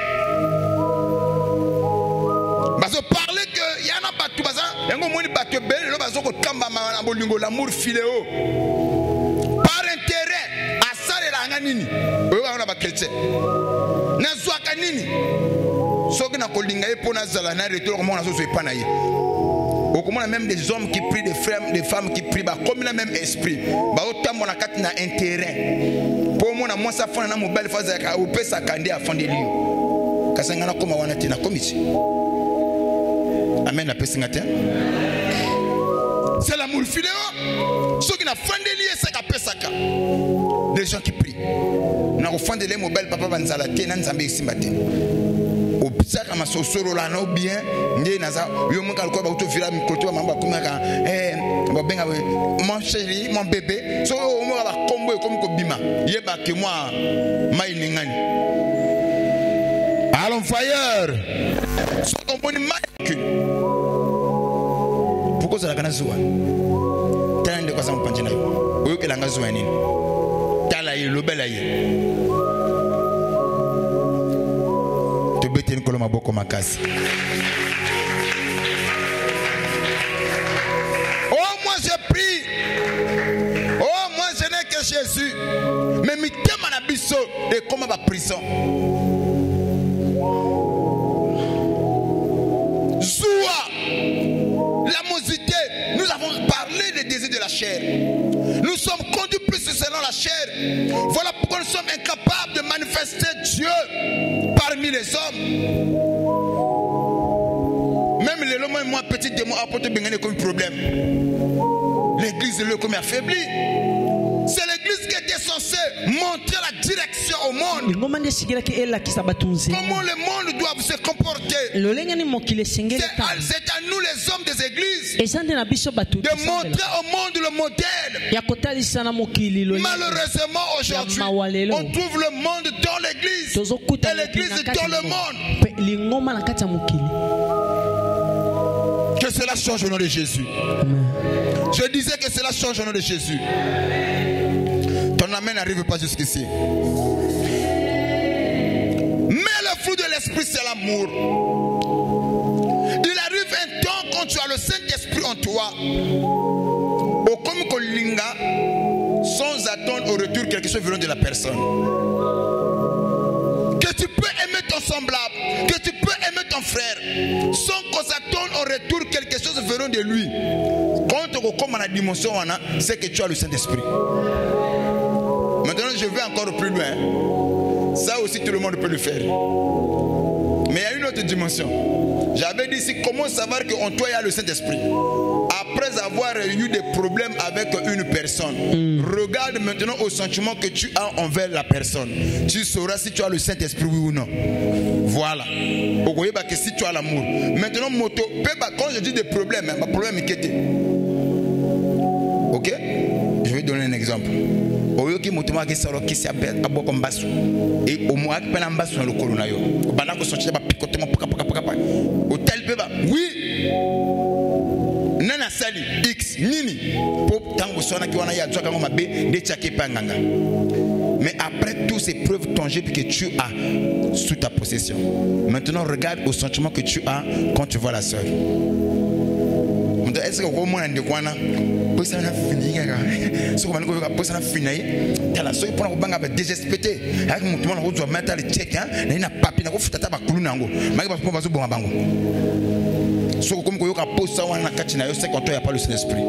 Bazo parler que yana batu baza yango moni batu bele lo bazo ko tamba na bolingo l'amour philéo. Par intérêt asale la nganini. Oyo wana ba chrétien. Na zwaka nini? Soki na kolinga ye pona zala na retour comment na zo so epana ye. Au comment même des hommes qui prient, des femmes qui prient, comme le même esprit. Autant mon akati na intérêt. Pour moi, moi ça fait na mobile phase à ou peut s'accander à fond de lieu. Kasangana comme wana tina comme ici. Amen la pesingata. C'est l'amour filéo. Ceux qui na fond de lieu c'est qu'à pesaka. Les gens qui prient. Na au fond de lieu mobile papa banzala te na nzambe isimbate. Obsaka masosoro la no bien nge naza yo mon kalko ba to vira mikoto mamba kumaka ba benga mon chéri mon bébé so o mo ba kombo comme ko bima yeba ke moi mai ningani allons fire so on boni mai pourquoi ça la kana zuwa tande kwa samu panjina yo oyo ke langa zuwa nini tala yi lobela yi oh moi je prie. Oh moi je n'ai que Jésus. Mais mi tema na biso et comment va prison. Zoua. L'amosité. Nous avons parlé des désirs de la chair. Nous sommes conduits plus selon la chair. Voilà pourquoi nous sommes incapables de manifester Dieu parmi les hommes. Même les lois, moi, petit démon apporte bien comme problème. L'église est comme affaiblie. C'est l'église qui était censée montrer la direction au monde. Comment le monde doit se comporter. C'est à nous les hommes des églises de montrer au monde le modèle. Malheureusement aujourd'hui, on trouve le monde dans l'église et l'église dans le monde. Que cela change au nom de Jésus. Je disais que cela change au nom de Jésus. Ton amen n'arrive pas jusqu'ici. Mais le fruit de l'esprit, c'est l'amour. Il arrive un temps quand tu as le Saint-Esprit en toi. Au comme Kolinga, sans attendre au retour quelque chose venant de la personne. Que tu peux aimer ton semblable, que tu peux aimer ton frère, sans qu'on s'attende au retour quelque chose venant de lui. Quand tu commences à la dimension, c'est que tu as le Saint-Esprit. Maintenant, je vais encore plus loin. Ça aussi, tout le monde peut le faire. Mais il y a une autre dimension. J'avais dit ici, comment savoir qu'en toi, il y a le Saint-Esprit? Après avoir eu des problèmes avec une personne, regarde maintenant au sentiment que tu as envers la personne. Tu sauras si tu as le Saint-Esprit, oui ou non. Voilà. Que si tu as l'amour. Maintenant, quand je dis des problèmes, ma problème est que ok? Je vais donner un exemple. Oyoki mutuma ke salo kisi aboko mbasu et au moins pena mbasu na lokolo na yo bana ko sortir ba picotement paka hotel beba oui nana sali x nini pour tango sona ki wana ya tsaka ngoma be de tchake panganga. Mais après toutes ces preuves tangibles que tu as sous ta possession, maintenant regarde au sentiment que tu as quand tu vois la sœur. Est-ce que au moins de quoi na posa na fini ga so ko maniko ka posa na fini tala so ipona ko banga ba désespété avec mon tout le monde doit mettre le check hein na ina papi na ko futata ba kulu nango maki ba ba so bonga bango so ko comme ko yoka posa wana kati na yo c'est quand il y a pas le Saint-Esprit.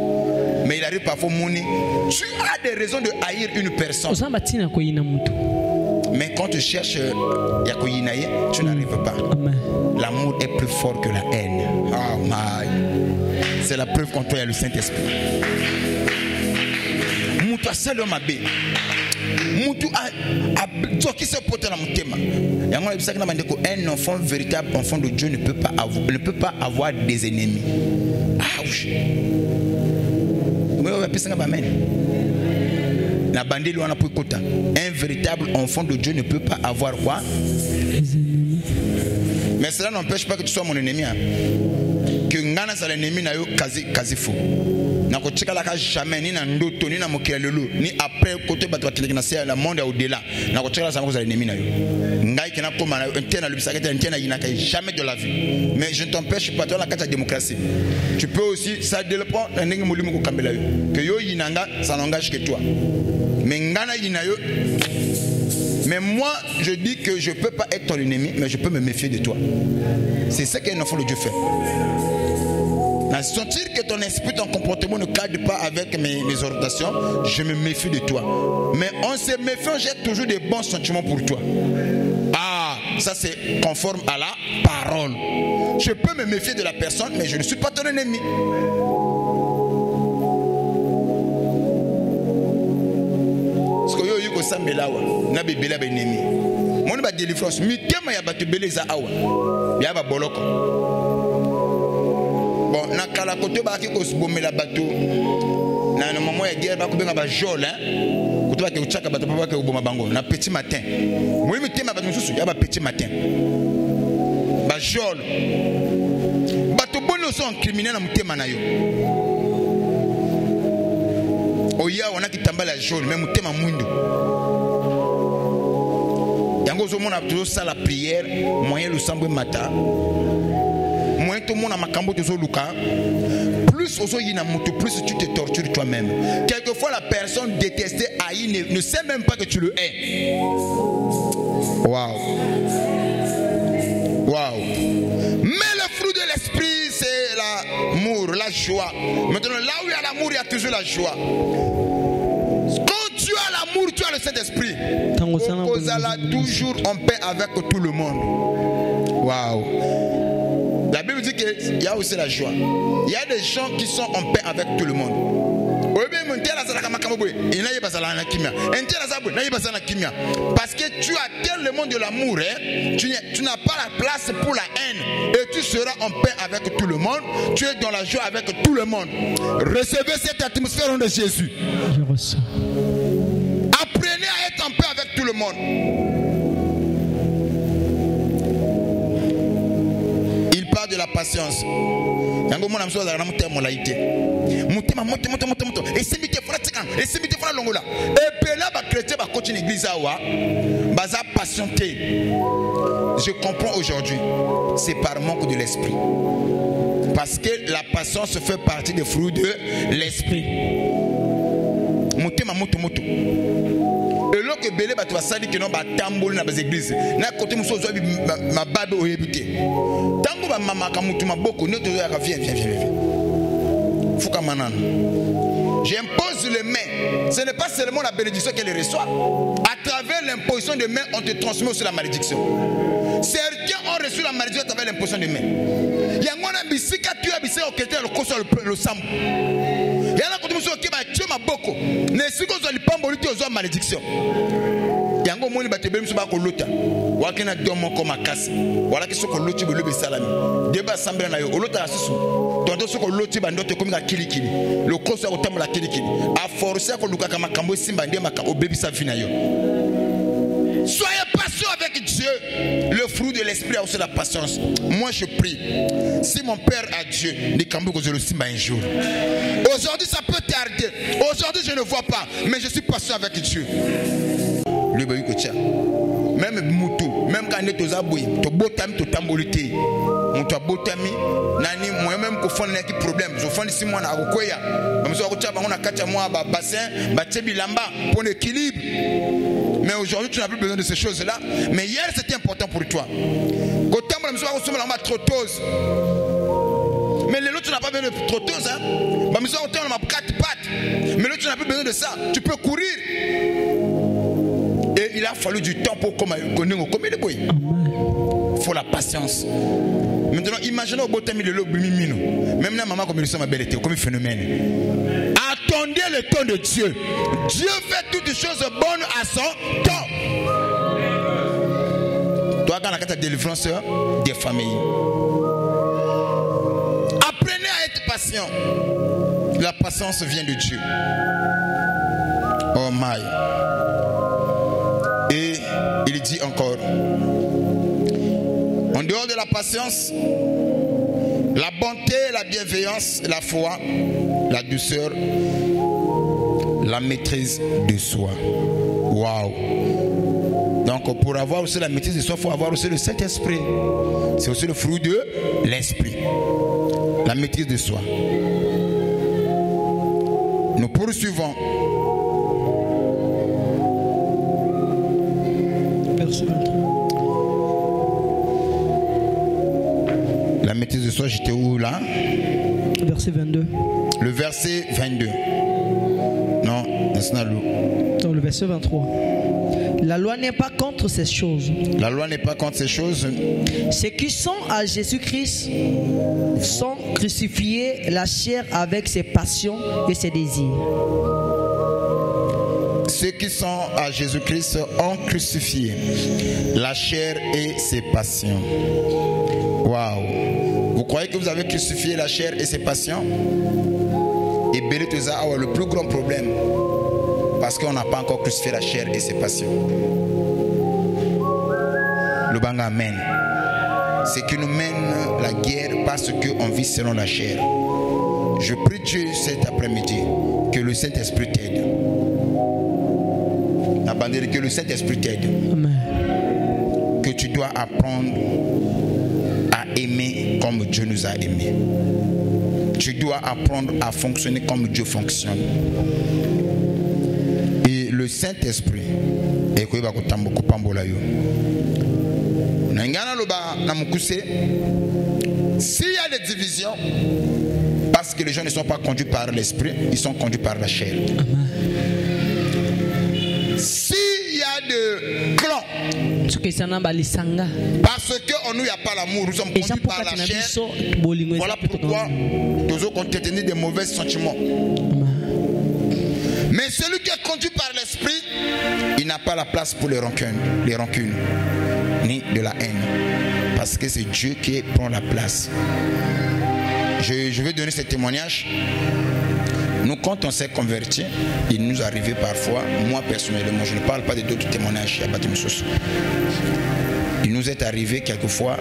Mais il arrive parfois moni tu as des raisons de haïr une personne. Mais quand tu cherches yakoyinaye, tu n'arrives pas. L'amour est plus fort que la haine. Oh my. C'est la preuve qu'en toi il y a le Saint-Esprit. Moutou a seul homme abbé. Moutou a qui se porte dans mon thème. Un enfant véritable, enfant de Dieu ne peut pas avoir des ennemis. Ouch. Un véritable enfant de Dieu ne peut pas avoir quoi? Mais cela n'empêche pas que tu sois mon ennemi. Hein. Que Ngana soit l'ennemi n'a eu quasi faux. Na ko tchika la ka jamais ni na ndoto ni na mokelelo ni après côté bato telekina c'est le monde au-delà. Na ko tchika la sama ko za ennemi na yo. Ngai kena koma na interne lu bisaka interne ina ka jamais de la vie. Mais je ne t'empêche pas toi la carte démocratie. Tu peux aussi ça dépend na ndenge mulimu ko kambela yo. Que yo inanga ça n'engage que toi. Mais ngana ina yo. Mais moi je dis que je peux pas être ton ennemi mais je peux me méfier de toi. C'est ce qu'un enfant de Dieu fait. Sentir que ton esprit, ton comportement ne cadre pas avec mes orientations, je me méfie de toi. Mais en se méfiant, j'ai toujours des bons sentiments pour toi. Ah, ça c'est conforme à la parole. Je peux me méfier de la personne, mais je ne suis pas ton ennemi. Parce que yo yuko sambelawa, na bebela ba ennemi. Mon ba délivrance, mi tema ya batu beleza awa. Ya ba boloko. Bon, na kala kote ba ki ko sbomela bato na na moment ya guerre ba ko benga ba jol hein kote ba ke uchaka bato ba ke uboma bango na petit matin moi mi tema bato mususu ya ba petit matin ba jol bato bono sont criminels na mutema na yo oya wana kitambala jol même mutema mwindu yango zo mona to sala prière moyen le sambwe mata moins tout le monde a makambo de Zoluka. Plus plus tu te tortures toi-même. Quelquefois la personne détestée haïe ne sait même pas que tu le hais. Waouh. Waouh. Mais le fruit de l'esprit c'est l'amour, la joie. Maintenant là où il y a l'amour, il y a toujours la joie. Quand tu as l'amour, tu as le Saint-Esprit. Vous allez toujours en paix avec tout le monde. Waouh. La Bible dit qu'il y a aussi la joie. Il y a des gens qui sont en paix avec tout le monde. Parce que tu atteins le monde de l'amour. Hein? Tu n'as pas la place pour la haine. Et tu seras en paix avec tout le monde. Tu es dans la joie avec tout le monde. Recevez cette atmosphère au nom de Jésus. Je ressens. Apprenez à être en paix avec tout le monde. De la patience. Yango mona mso za na mutema laité. Mutema moto. Et si mité pratiquant, et si mité fra longola. Et puis là ba chrétien ba coach l'église awa. Baza patienté. Je comprends aujourd'hui, c'est par manque de l'esprit. Parce que la patience fait partie des fruits de l'esprit. Mutema moto. Et là que belé ba tu vas sali que non ba tambol na bas église. Na côté muso zo ma babe oyebité. Tango ba mama ka mutu maboko ne to ya ka viens. Fuka manana. J'impose les mains. Ce n'est pas seulement la bénédiction qu'elle reçoit. À travers l'imposition des mains, on te transmet aussi la malédiction. Certains ont reçu la malédiction à travers l'imposition des mains. Yangona bisika tu as bisé au kété le koso le sam. Yana ko muso ke ba tchema boko. Ne siko zo lipambo liti ozo malédiction. Yango moni ba tebe muso ba ko lota. Wakena domo ko makasi. Wala ki soko loti be lobe salami. Deba sambela na yo olota asusu. Tonto soko loti ba ndote komi ka kilikili. Le koso ko tamula kilikili. A forcer ko luka kama kambo simba ndema ka obebisa vina yo. Soyez patient avec Dieu. Le fruit de l'esprit a aussi la patience. Moi je prie. Si mon Père a Dieu, je le simba un jour. Aujourd'hui ça peut tarder. Aujourd'hui je ne vois pas. Mais je suis patient avec Dieu. Même Moutou, même quand on est aux abouis, tu botami, tu tambolité. Moutou botami, nani, moi-même, qu'on fait un problème. Je fais 6 mois à Okoya. Je on a 4 mois à bassin, Batebi Lamba, pour l'équilibre. Mais aujourd'hui, tu n'as plus besoin de ces choses-là. Mais hier, c'était important pour toi. Quand tu as besoin de trottose. Mais les autres, tu n'as pas besoin de trottose. Mais tu as 4 pattes. Mais l'autre, tu n'as plus besoin de ça. Tu peux courir. Et il a fallu du temps pour connaître combien de boy. Il faut la patience. Maintenant, imaginez au botami de l'eau. Même la maman, comme il ma belle, comme un phénomène. Attendez le temps de Dieu. Dieu fait toutes les choses bonnes à son temps. Toi, dans la carte de délivrance des familles. Apprenez à être patient. La patience vient de Dieu. Oh my. Et il dit encore, en dehors de la patience, La bonté, la bienveillance, la foi, la douceur, la maîtrise de soi. Waouh! Donc pour avoir aussi la maîtrise de soi, il faut avoir aussi le Saint-Esprit. C'est aussi le fruit de l'Esprit. La maîtrise de soi. Nous poursuivons. Verset 23. La maîtrise de soi, j'étais où là? Verset 22. Le verset 22. Non, c'est dans le verset 23. La loi n'est pas contre ces choses. La loi n'est pas contre ces choses. Ceux qui sont à Jésus-Christ sont crucifiés, la chair avec ses passions et ses désirs. Ceux qui sont à Jésus-Christ ont crucifié la chair et ses passions. Waouh! Vous croyez que vous avez crucifié la chair et ses passions? Et Beletoza a le plus grand problème parce qu'on n'a pas encore crucifié la chair et ses passions. Le banga amen. C'est qui nous mène la guerre parce qu'on vit selon la chair. Je prie Dieu cet après-midi que le Saint-Esprit t'aide. Que le Saint-Esprit t'aide. Que tu dois apprendre à aimer comme Dieu nous a aimés. Tu dois apprendre à fonctionner comme Dieu fonctionne. Et le Saint-Esprit, s'il y a des divisions, parce que les gens ne sont pas conduits par l'esprit, ils sont conduits par la chair. S'il y a des clans, parce qu'on n'y a pas l'amour, nous sommes conduits par la chair. Voilà pourquoi nous avons contenu des mauvais sentiments. Mais celui qui est conduit par l'esprit, il n'a pas la place pour les rancunes, ni de la haine. Parce que c'est Dieu qui prend la place. Je vais donner ce témoignage. Nous, quand on s'est converti, il nous arrivait parfois, moi personnellement, je ne parle pas d'autres témoignages, il nous est arrivé quelquefois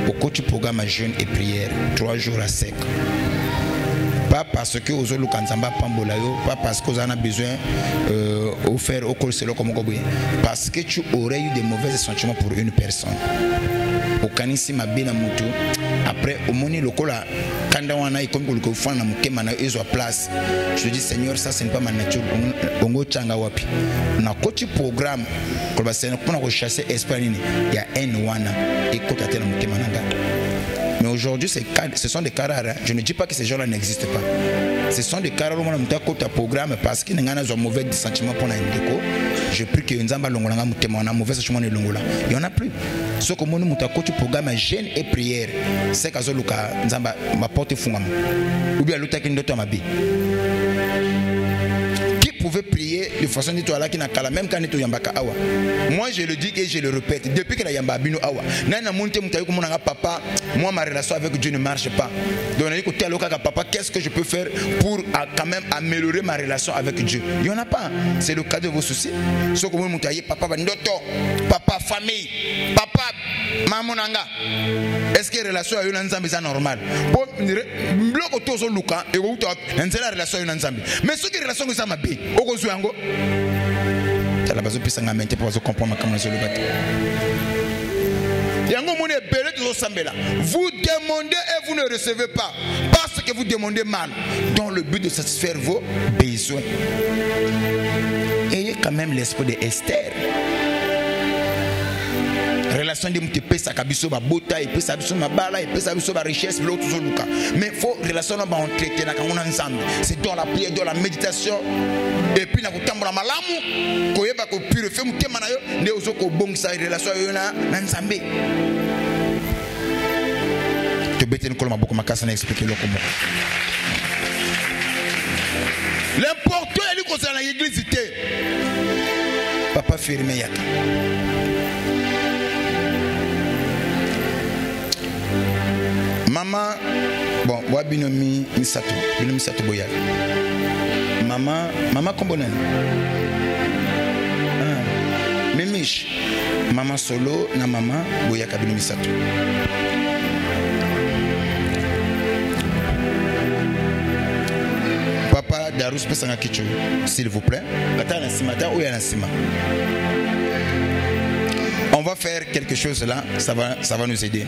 au cours du programme jeûne et prière, 3 jours à sec. Pas parce que aux autres pas parce que vous en avez besoin de faire au col comme parce que tu aurais eu des mauvais sentiments pour une personne. Au canisi ma bena moto après au moni lokola kanda wana ikombi ko fana mukema na ezo place. Je dis Seigneur, ça ce n'est pas ma nature. Bongo changa wapi na coach programme ko ba sena pour na chasser Espagne il y a un wana et ko tatela mukema nanga. Mais aujourd'hui, ce sont des cas rares. Je ne dis pas que ces gens-là n'existent pas. Ce sont des cas rares où on a un programme parce qu'il y a un mauvais sentiment pour un déco. Je prie que Nzamba Longolanga Moutema, on a un mauvais sentiment de Longola. Il n'y en a plus. Ce que mon programme jeûne et prière, c'est que Nzamba m'apporte fungam. Ou bien l'autre qui ne ma vie. Pouvez prier de façon nettoyée qui n'a qu'à la même quand nettoyé yambaka awa. Moi je le dis et je le répète depuis que la yamba bino awa. Nana monte mutayi comme mon papa. Moi ma relation avec Dieu ne marche pas. Donc on dit que papa, qu'est-ce que je peux faire pour quand même améliorer ma relation avec Dieu? Il y en a pas. C'est le cas de vos soucis. Ce que vous mutayi papa bandoto, papa famille, papa mamonanga. Est-ce que la relation avec Nzambe est normale? Bon, bloc autour de Luka et vous avez la relation avec Nzambe. Mais ce qui est relation avec Nzambe, Ogozuango, tu as la base de puissance à maintenir pour comprendre comment je le bâtis. Vous demandez et vous ne recevez pas parce que vous demandez mal, dans le but de satisfaire vos besoins. Ayez quand même l'esprit de Esther. Relation de mute pesa kabiso ba bota et pesa biso mabala et pesa biso ba richesse l'autre zoluka. Mais faut relation ba entretien na kangona ensemble. C'est dans la prière, dans la méditation et puis na kutambola malamu koyeba ko purifier mutema na yo nde ozoko bongisa relation yo na nzambe. Te beten ko maboko makasa na expliquer le comment. L'important est que concerne l'église papa fermé yaka. Maman, bon, wabinomi misato, binomi sato boya. Maman kombonen. Memish, maman solo na maman boya kabinomi sato. Darus Pesanga Kichu, s'il vous plaît. On va faire quelque chose là, ça va nous aider.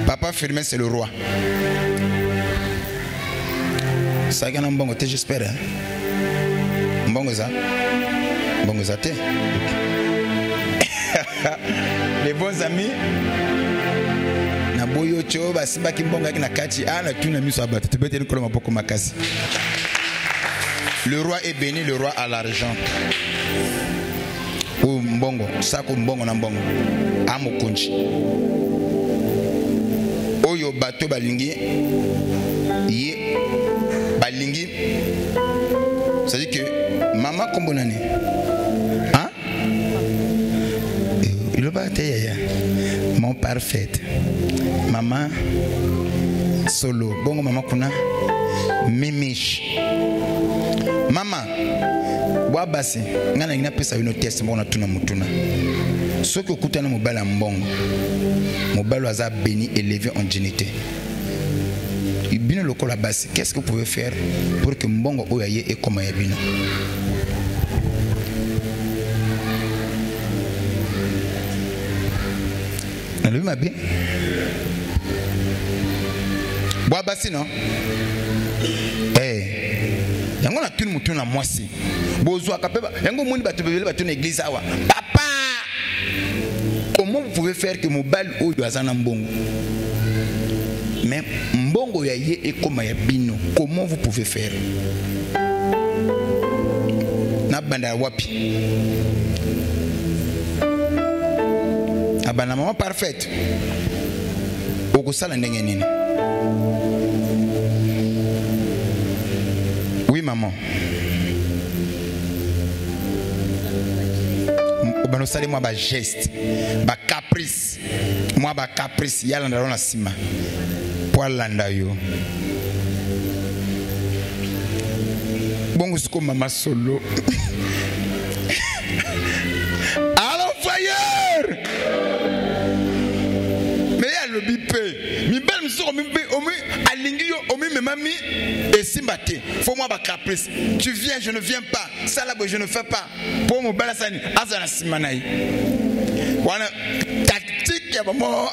Papa Firmin, c'est le roi. Ça gagne un bon côté, j'espère. Bon ça. Bon ça. Les bons amis. Na boyo cho ba simba kimbonga na kati ana tuna miso abata tubete nikolo maboko makasi. Le roi est béni, le roi a l'argent. Ou mbongo, sako mbongo na mbongo. Amo kunchi. Oyo bato balingi ye balingi. Ça dit que maman kombo nani? Hein? Il va te mon parfait. Maman solo. Bongo maman kuna mimish. Maman wabasi ngana ina pesa une test mbona tuna mutuna. Soki okutana mobala mbongo. Mobala aza béni élevé en dignité. Bino lokola basi, qu'est-ce que vous pouvez faire pour que mbongo oyaye et comme ya bino? Nalumi mabe? Boa basi non? Yango na tunu mutuna mwasi. Bozwa kapeba, yango moni batu bebele batu na église awa. Papa! Comment vous pouvez faire que mobile oyo azana mbongo? Mais mbongo ya ye et comme ya bino, comment vous pouvez faire? Na banda wapi? Abana maman parfaite. Okosala ndenge nini? Oui maman. Bano sali moi ba geste, ba caprice. Moi ba caprice yala ndalona sima. Landa yo bongo siko mama solo alors fire mais ya le bipé mi bel mi so mi alingi yo omi memami et simbate faut moi ba caprice tu viens je ne viens pas ça là je ne fais pas pour mon bala sani azana simanai wana tactique ya maman.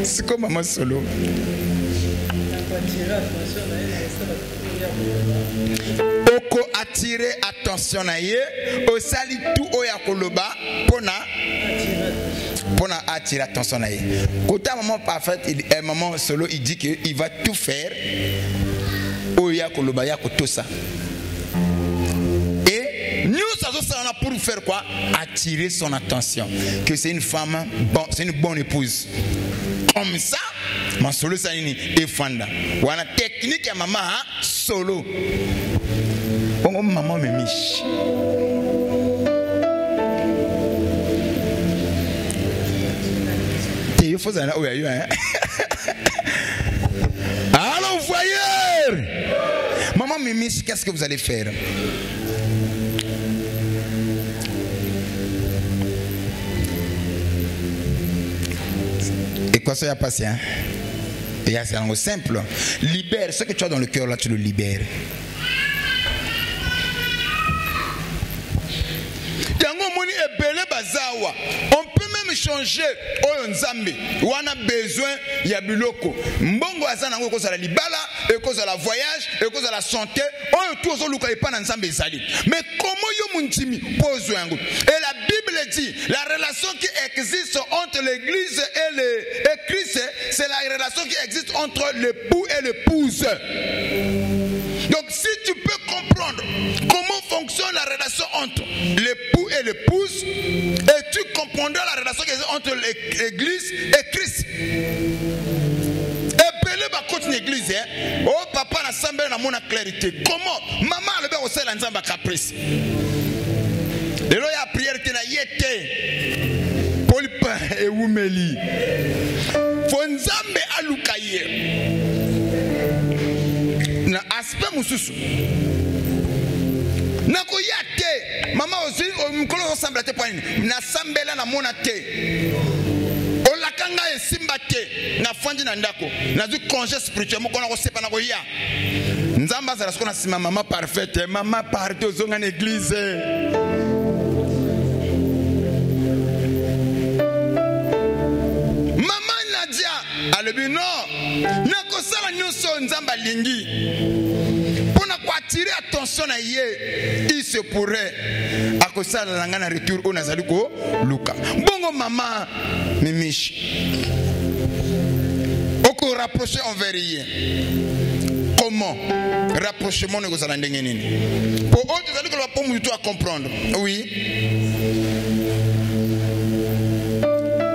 C'est comme maman solo. Oko attirer attention na ye, o sali tout oya koloba pona attirer attention na ye. Kota maman parfaite, maman solo, il dit que il va tout faire oya koloba ya kotosa. Et nous ça pour faire quoi? Attirer son attention. Que c'est une femme, bon, c'est une bonne épouse. Comme ça, ma solo ça ni efanda. Wana technique ya maman solo. Bongo maman me miche. Te faut ça na oya yo hein. Allô voyeur. Maman me miche, qu'est-ce que vous allez faire? Équation ya passé hein. Et c'est un simple. Libère ce que tu as dans le cœur là, tu le libères. Yango moni ebele bazawa. On peut même changer oyo nzambe. Wana besoin ya biloko. Mbongo azana ngo kozala libala, ekozala voyage, ekozala santé, oyo tout zo luka epa na nzambe ezali. Mais comment yo muntimi pozo yango? Et la Bible dit, la relation qui existe entre l'église et Christ, c'est la relation qui existe entre l'époux et l'épouse. Donc si tu peux comprendre comment fonctionne la relation entre l'époux et l'épouse, et tu comprendras la relation qui existe entre l'église et Christ. Une église, hein? Oh papa na sambe na mona clarité. Comment maman le be osela nzamba caprice. Lelo ya prière te na yete. Polipa e wumeli. Fo nzambe alukaye. Na aspect mususu. nakoya te mama aussi mkolo ensemble te point na sambela na mona te olakanga esimba te na fandi na ndako na du congé spirituel moko na ko sepa na koya nzamba za rasko na sima mama parfaite mama parfaite ozonga na église mama Nadia alobi non nakosala nyonso nzamba lingi pona ko attirer attention na ye il se pourrait akosala langa na retour o nazali ko luka bongo mama mimishi oko rapprocher envers ye comment rapprochement ne kozala ndenge nini pour eux tu vas dire que le pont à comprendre oui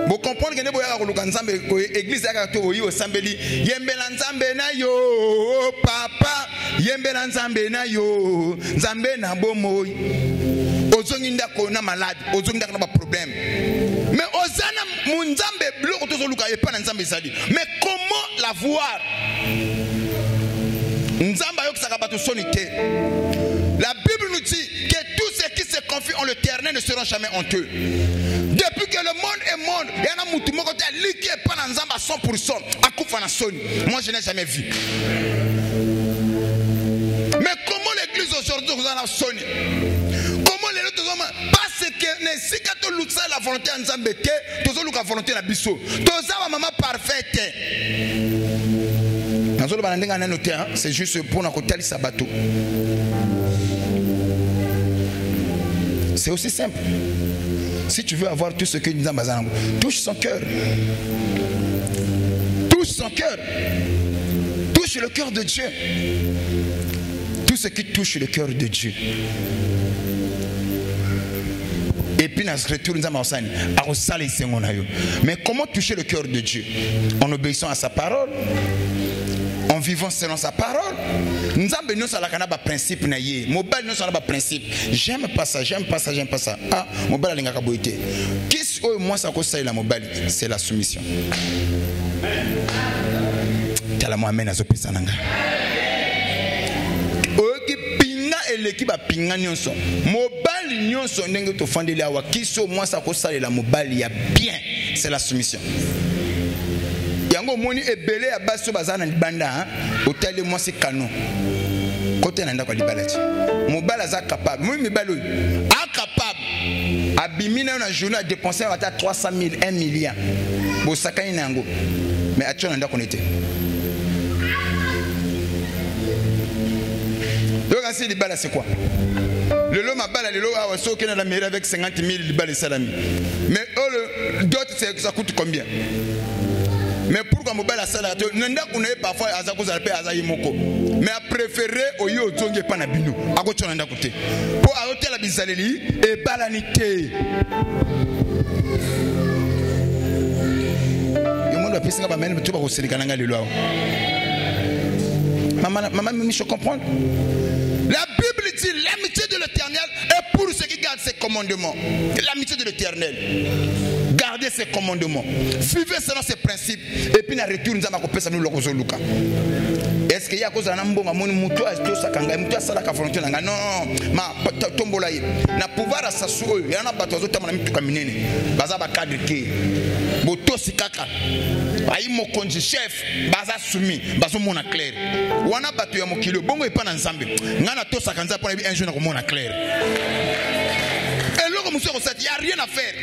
bo comprendre que ne boya ko luka nzambe ko église ya ka to oyi o sambeli yembela nzambe na yo papa yembela nzambe na yo nzambe na bomoyi ozongi ndako na malade ozongi ndako na ba problème mais ozana munzambe bloko to zoluka epa na nzambe sali mais comment la voir nzamba yokisaka bato sonité la Bible nous dit que tous ceux qui se confient en l'Éternel ne seront jamais honteux. Depuis que le monde est monde, il y a un mouton qui a liqué pendant nzamba 100% à Koufana Soni. Moi je n'ai jamais vu. Mais comment l'église aujourd'hui vous en a sonné? Comment les autres hommes? Parce que ne si quand on lutte la volonté en nzamba te, tous la volonté na biso. Tous ma maman parfaite. C'est juste pour nous côté sabato. C'est aussi simple. Si tu veux avoir tout ce que nous avons, touche son cœur. Touche son cœur. Touche le cœur de Dieu. Tout ce qui touche le cœur de Dieu. Et puis, mais comment toucher le cœur de Dieu? En obéissant à sa parole, en vivant selon sa parole. Nous avons un principe. Principe. J'aime pas ça, j'aime pas ça, j'aime pas ça. Ah, mobile a boité. Qu'est-ce que moi ça conseille la mobile? C'est la soumission. Tala moi amène à ce pesananga. L'équipe a pinga nyonso mobile nyonso ndenge to fandeli awa kiso moi ça kosala la mobile ya bien c'est la soumission yango moni ebele ya baso bazana libanda otale moi c'est canon côté nanda kwa libalati mobile aza capable moi mibalo a capable abimina na journée à dépenser à 300 000 1 million bo sakani nango mais atcho nanda connecté. Donc, ainsi, les balles, c'est quoi? Le lot, ma balle, le lot, qui est dans la mairie avec 50 000 balles et salami. Mais d'autres, ça coûte combien? Mais pourquoi mon balle à salade? Nanda qu'on ait parfois à Zako Zalpe à Zayimoko. Mais à préférer au yo tongue panabino. À côté de côté. Pour arrêter la bisaleli et balanité. Le monde va penser que même tu vas au Sénégal le loi. Maman, je comprends. La Bible dit l'amitié de l'Éternel est pour ceux qui gardent ses commandements. L'amitié de l'Éternel. Gardez ses commandements. Vivez selon ses principes. Et puis, nous retournons à la nous le est-ce qu'il y a cause d'un bon amon muto à tout ça quand muto à ça la volonté non ma tombola yi na pouvoir à s'assurer il y en a bateau autres na mitu kaminene baza ba cadre ki boto sikaka ayi mo konji chef baza sumi bazo mona clair wana bateau ya mokilo bongo epa na nzambe ngana to ça kanza pour un jour na ko mona clair et loko monsieur ko il y a rien à faire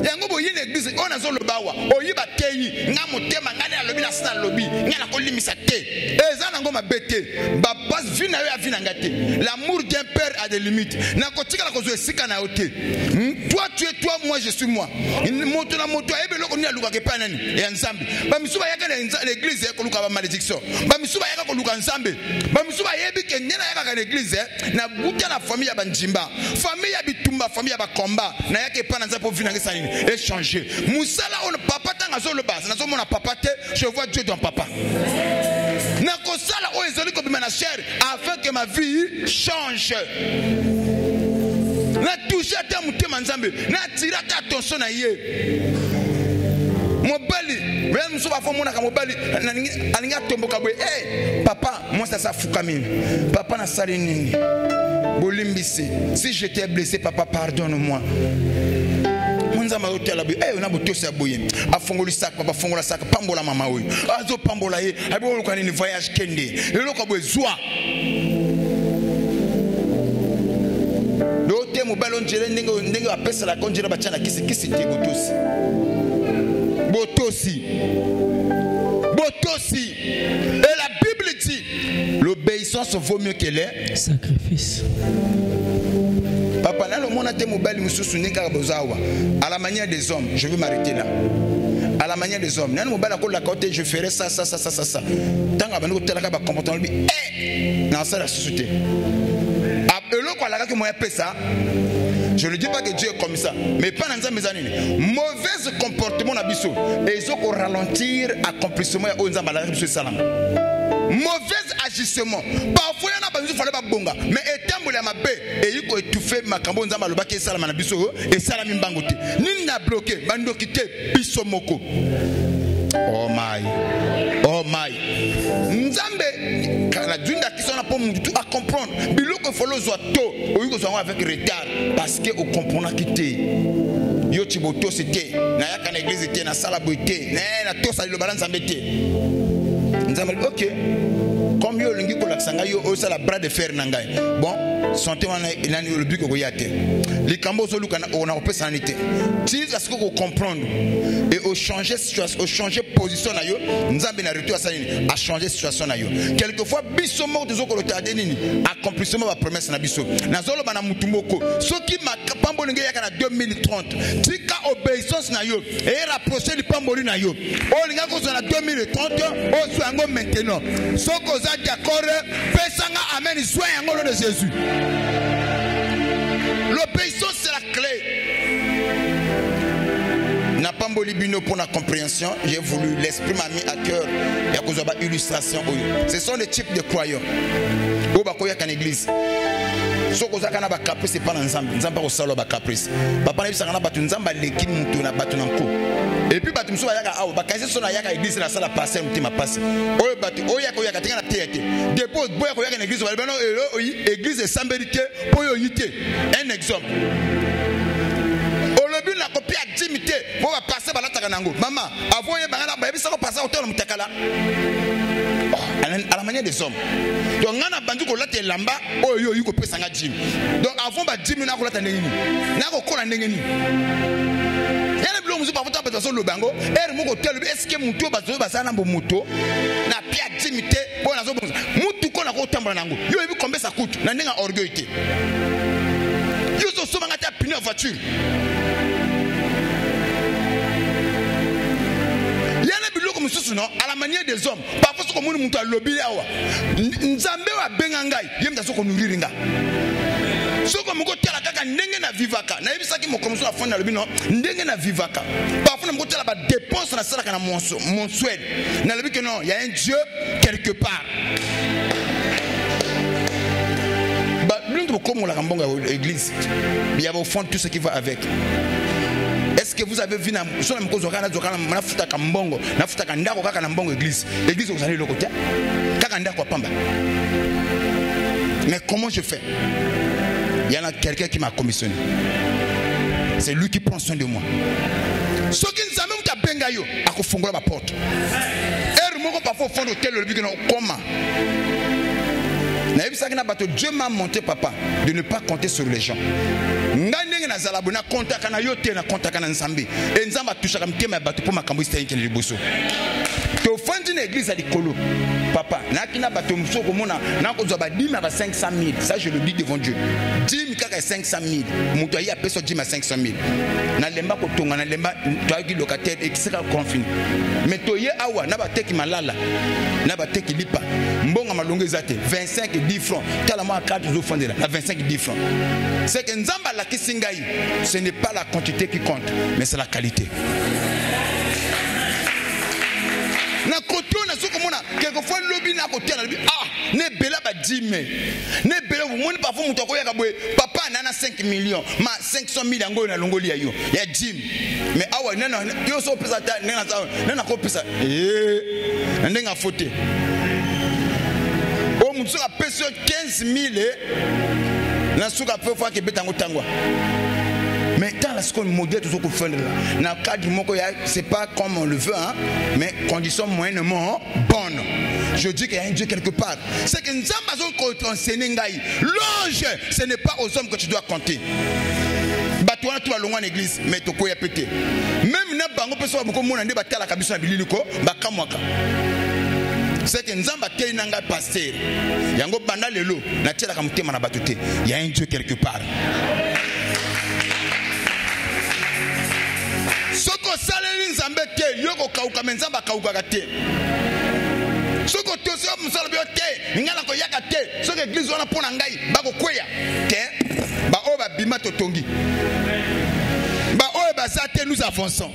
yango bo yene église on a zo le bawa oyiba teyi nga motema ngana ya lobi na sina lobi ngana ko limisa te ezana ngoma bete ba base vie na yo ya vie na ngate l'amour d'un père a des limites na ko tika na ko zo esika na yote toi tu es toi moi je suis moi moto na moto ebe loko ni aluka ke pa nani ya nzambe ba misuba yaka na l'église ko luka ba malédiction ba misuba yaka ko luka nzambe ba misuba yebi ke nyana yaka ka l'église na buta na famille ya banjimba famille ya bitumba famille ya ba combat na yake pa na nzambe po vie na ngesa nini échanger musala on papa tanga zo le base na zo mona papa te je vois Dieu dans papa na ko sala o ezoli ko bima na chair afin que ma vie change na toucher ta mutema nzambe na tira ta attention na ye Mobali, même si on a fait mobali, alinga tombo kabwe. Eh, papa, moi ça ça fukami. Papa na salinini. Bolimbisi. Si j'étais blessé, papa pardonne-moi. Nzamba hôtel abi on a boto sa boye afongoli sac papa fongola sac pambola mama oyo azo pambola ye abi oluka ni voyage kende eloko bozwa do te mobalo njele ndenge apesa la konjira bachana kisi te botosi et la Bible dit l'obéissance vaut mieux que les sacrifices. Papa, là, le monde a été mobile, à la manière des hommes, je vais m'arrêter là. À la manière des hommes, je ferai ça. Tant que tu as un comportement, dans ça, la société. Je ne dis pas que Dieu est comme ça, mais pas dans mes années. Mauvais comportement, et ils ont ralentir l'accomplissement de salam. Mauvais agissement. Parfois, il y a pas besoin de bonga. Mais étant ma paix, et il faut étouffer ma cambo nzamba le baké salam na biso et salam mbangote. Ni na bloqué, bando kité biso moko. Oh my. Nzambe kala dunda qui sont là pour tout à comprendre. Biloko follow zoto, o yuko zo avec retard parce que o comprendre kité. Yo tiboto c'était na yaka na église était na sala boité, na to sali le balance embêté. Ok, comme yo lingi ko laksanga yo o sala bras de fer nangai. Bon, santé wana ilani le but ko yate. Les cambo zo lukana on a opé sanité. Si est-ce que vous comprendre et au changer situation, au changer position na yo, nzambe na retour à ça a changer situation na yo. Quelquefois biso mo de zo ko lotarder nini, accomplissement va promesse na biso. Na zolo bana mutumoko, so ki ma pambo lingi yaka na 2030. Tika obéissance na yo et rapprocher du pamboli na yo. O linga ko na 2030 o so ango maintenant. So ko za d'accord, pesanga amen soit yango de Jésus. L'obéissance c'est la clé. N'a pas bolibino pour la compréhension. J'ai voulu, l'esprit m'a mis à cœur. Il y a cause de illustration. Ce sont les types de croyants. Au bakoya kan église. So ko za kana ba caprice pas ensemble. Nzamba ko salo ba caprice. Papa na bisa kana batu nzamba leki mutu na batu nanko. Et puis batu mso yaka awo ba kaise so na yaka église na sala passer mutima passe. Oyo batu oya ko yaka tinga na tete. Dépose boya ko yaka na église ba bano église sambelité poyo yité. Un exemple. Olobi na copie à dimité pour passer balata kanango. Maman, avoye bangala ba yebisa ko passer hôtel mutakala. À la manière des hommes. Donc, on a bandu ko late lamba, oh yo yuko pesa nga jim. Donc, avant ba jim na ko late ndengeni. Na ko kola ndengeni. Yana bilo muzu parfois ta besoin le bango, er mo ko telo est-ce que mutu bazo basana mbo muto na pia jimité bo na zo bonza. Mutu ko na ko tambola nango. Yo yebi combien ça coûte? Na ndenga orgueillité. Yo so so manga ta pneu voiture. À la manière des hommes, parfois ce que nous avons lobby nzambe wa bengangai yemta soko nuriringa soko moko tala kaka ndenge na vivaka na yebisa ki mokomso la fonda lobi no ndenge na vivaka parfois na moko tala ba dépense na sala kana mensuel na lobi que non il y a un Dieu quelque part ba blundu comme la kambonga église il y a au fond tout ce qui va avec. Est-ce que vous avez vu na so na mkozo kana zokana nafuta kambongo nafuta kandako kaka na mbongo église vous allez le côté kaka ndako pamba. Mais comment je fais? Il y en a quelqu'un qui m'a commissionné. C'est lui qui prend soin de moi. Ce qui nous amène à bengayo à kofongola ma porte. Er moko parfois fond hôtel le bigno comment? Dieu m'a montré, papa, de ne pas compter sur les gens. Ngandenge na zalabuna kontaka na yote na kontaka na nzambe. Et nzamba touchaka mtema batu pour makambo istayike le liboso. To fandi na église à likolo. Papa, na kina batu mso komona na ko zoba 10 à 500 000. Ça je le dis devant Dieu. 10 kaka 500 000. Muto ya peso 10 à 500 000. Na lemba ko tonga na lemba toaki locataire et qui sera confine. Mais toye awa na bateki malala. Na bateki lipa. Mbonga malongo ezate 25 et 10 francs. Tala moi 4 jours fondé là, 25 et 10 francs. C'est que nzamba la kisingai, ce n'est pas la quantité qui compte, mais c'est la qualité. Na koto na soko mona quelquefois lobby na côté na ne bela ba 10 mais ne bela vous moni parfois muto ko yaka boye papa nana 5 millions ma 500 000 yango na longoli ya yo ya 10 mais awa nana yo so pesa ta nana ko pesa ndenga fote o muto ka pesa 15 000 na suka pe fois ke betango tangwa. Mais dans la seconde modèle, tout ce qu'on fait là, dans le cadre du mot, c'est pas comme on le veut, hein, mais conditions moyennement bonnes. Je dis qu'il y a un Dieu quelque part. C'est que nous avons besoin d'enseigner. Loge, ce n'est pas aux hommes que tu dois compter. Toi, tu vas loin en église, mais tu peux y péter. Même na bango personne beaucoup monde ande batala kabisa biliko bakamwaka. C'est que nous avons batté nanga pasteur. Yango banda lelo na tela kamutema na batote. Il y a un Dieu quelque part. Soko saleli nzambe te yoko kauka menzamba kauka te. Soko toso musala bio te ngala ko yaka te. Soko église wana pona ngai bako kweya te ba o ba bima totongi. Ba o ba za te nous avançons.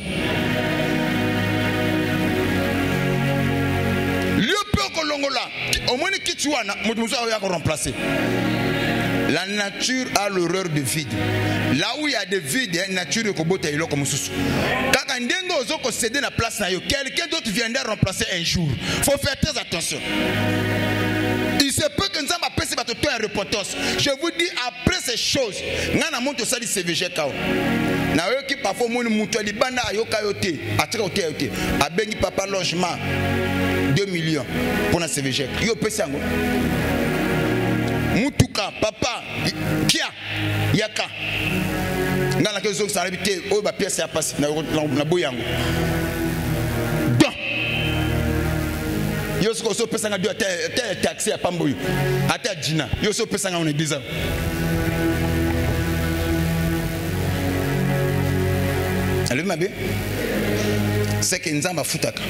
Lieu peu ko longola au moins ki tu wana mutu musa ya ko remplacer. La nature a l'horreur de vide. Là où il y a des vides, la nature est comme ça. Quand on céder la place, quelqu'un d'autre viendra remplacer un jour. Il faut faire très attention. Il se peut que nous avons appelé ce bateau en repentance. Je vous dis, après ces choses, nous avons monté au salut CVG. Nous avons parfois monté au Liban, à Bengi Papa Logement, 2 millions pour la CVG. Yo pesango. Mutuka, papa, kia, yaka. Ngana ke zongi salabité, o ba pièce ya passe na boyango. Don. Yo so pesa nga dio tel taxi ya pamboyo. Ata dina, yo so pesa nga on église. Allez ma bé. C'est que nzamba futaka.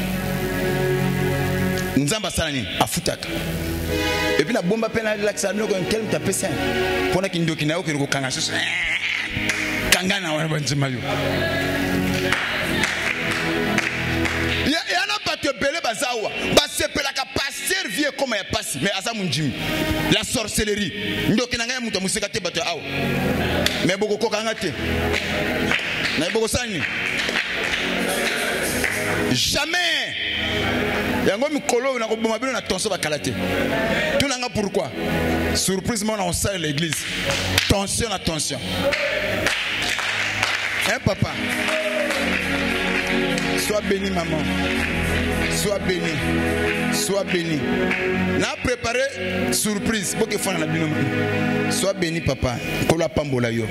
Nzamba salani afutaka. Et puis la bombe à peine là que ça nous un tel tapé ça pendant qu'il doit qu'il n'a aucun kanga ça kanga na wana banzima yo ya na pas te belé bazawa ba sepela ka passer vie comme ya passe mais asa munjimi la sorcellerie ndo kinanga muto musika te bato awa mais boko kokanga te na boko sani jamais. Yango mikolo na ko boma bino na tension ba kalate. Tout nanga pourquoi? Surprise moi on sale l'église. Tension na tension. Hein papa? Sois béni maman. Sois béni. Sois béni. Na préparé surprise pour que fana na bino maman. Sois béni papa. Kolo pambola yo.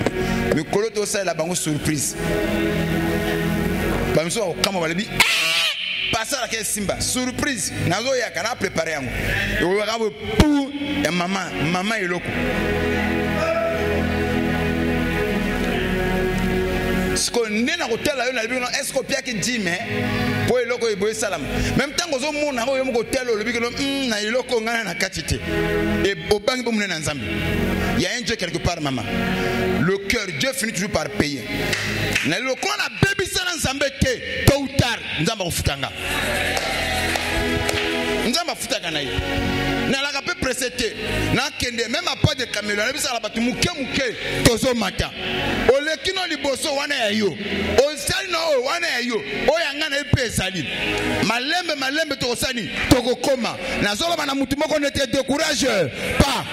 Mikolo to sale la bango surprise. Ba mso kama balebi passer la simba surprise nazo ya kana préparer yango yo ka pou et maman eloko sko nena hotel yo na bino est-ce que pia ki dit mais po eloko e boye salam même temps gozo mona yo mo hotel lo bikelo na eloko ngana na katite et obangi bo munena nzambe il y a un Dieu quelque part maman le cœur Dieu finit toujours par payer na eloko na baby sana nzambe te tôt ou tard nzamba kufutanga nzamba futaka na ye na la kapé précédé na kende même pas de caméra na bisa la batu muke tozo mata ole kino liboso wana ya yo o sali no wana ya yo o yanga na epesali malembe to sani to kokoma na zolo bana mutu moko ne te décourage pas.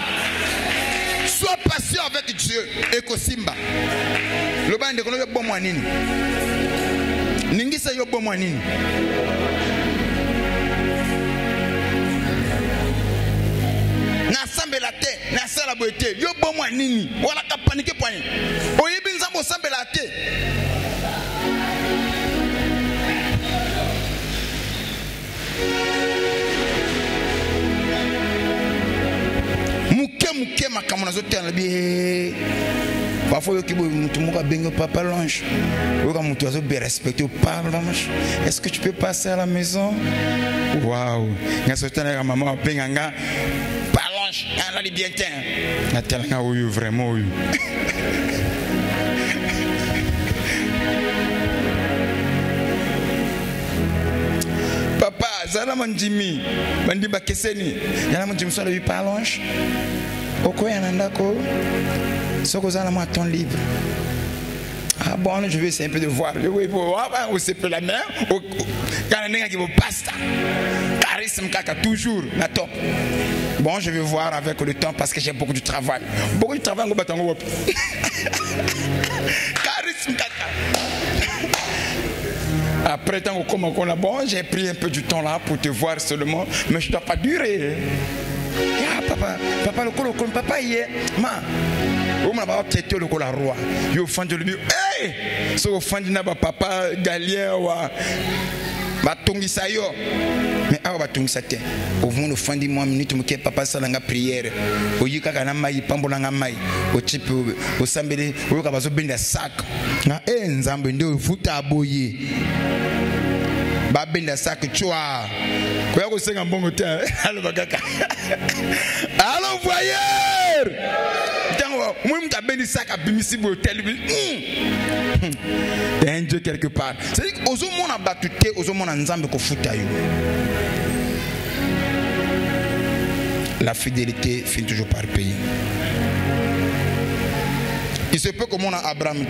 Sois patient avec Dieu et Kosimba. Le bande de yo bon nini. Ningisa yo bon nini. Na sambe la te, na sala boete, yo bon nini. Wala ka paniquer point. Oyebi nzambo sambe la te. Muke makamona zote na bi parfois yo kibo mutu moka bengo papa Lange yo ka mutu azo be respecter papa Lange est-ce que tu peux passer à la maison waouh nga sotana ka maman benga nga papa Lange ana li bien temps na tela nga oyo vraiment oyo papa Azala manjimi, bandi bakeseni. Yana manjimi sur le parlange. Oko yanandako. Soko zala ma ton libre. Ah bon, je vais essayer un peu de voir. Oui, on se peut la main. Quand on est qui vous passe, charisme kaka toujours na top. Bon, je vais voir avec le temps parce que j'ai beaucoup de travail. Beaucoup de travail on va t'envoyer. Charisme kaka. Après tant qu'on a bon, j'ai pris un peu du temps là pour te voir seulement, mais je ne dois pas durer. Ah, papa le colo, papa hier, ma. On m'a pas traité le colo roi. Yo fan de lui. Hey, so fan de papa Galien wa. Ba tongisa yo. Mais awa ba tongisa te. Au monde fan de moi minute mo ke papa salanga prière. O yika kana mai pambola nga mai. O chip o sambele o ka bazo benda sac. Na nzambe ndio futa aboye. Ba benda sac chwa. Kwa ko senga mbongo te. Allo bakaka. Allo voyeur. Moi, je suis béni ça, je un Dieu quelque part. C'est-à-dire que aux hommes, on a battu, aux hommes, on a ensemble qu'on fout à eux. La fidélité finit toujours par payer. Il se peut que mon Abraham,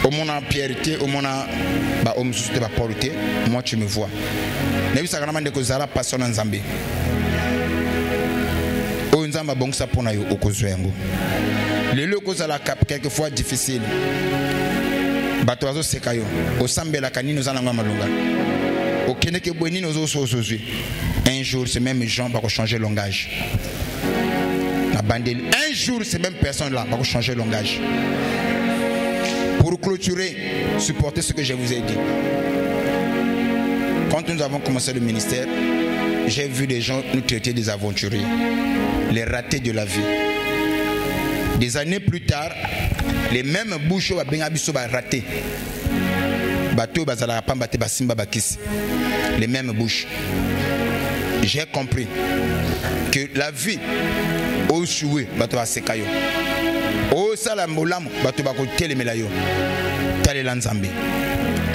au mon Pierre, au mon homme de Paul, moi tu me vois. Mais ça ramène que Zara passe en Zambie. Nzamba bongsa pona yo okozwengo le loko za la cap quelquefois difficile bato azo sekayo osambela kanino za nanga malunga okeneke bweni nozo sozozwi un jour ces mêmes gens vont changer langage la bandelle un jour ces mêmes personnes là vont changer langage pour clôturer supporter ce que je vous ai dit. Quand nous avons commencé le ministère, j'ai vu des gens nous traiter des aventuriers, les ratés de la vie. Des années plus tard, les mêmes bouches ont été ratés. Les mêmes bouches. J'ai compris que la vie, au souhait, bato va sekayo. Au salambolam, bato va côté les melayo. Tale l'anzambi.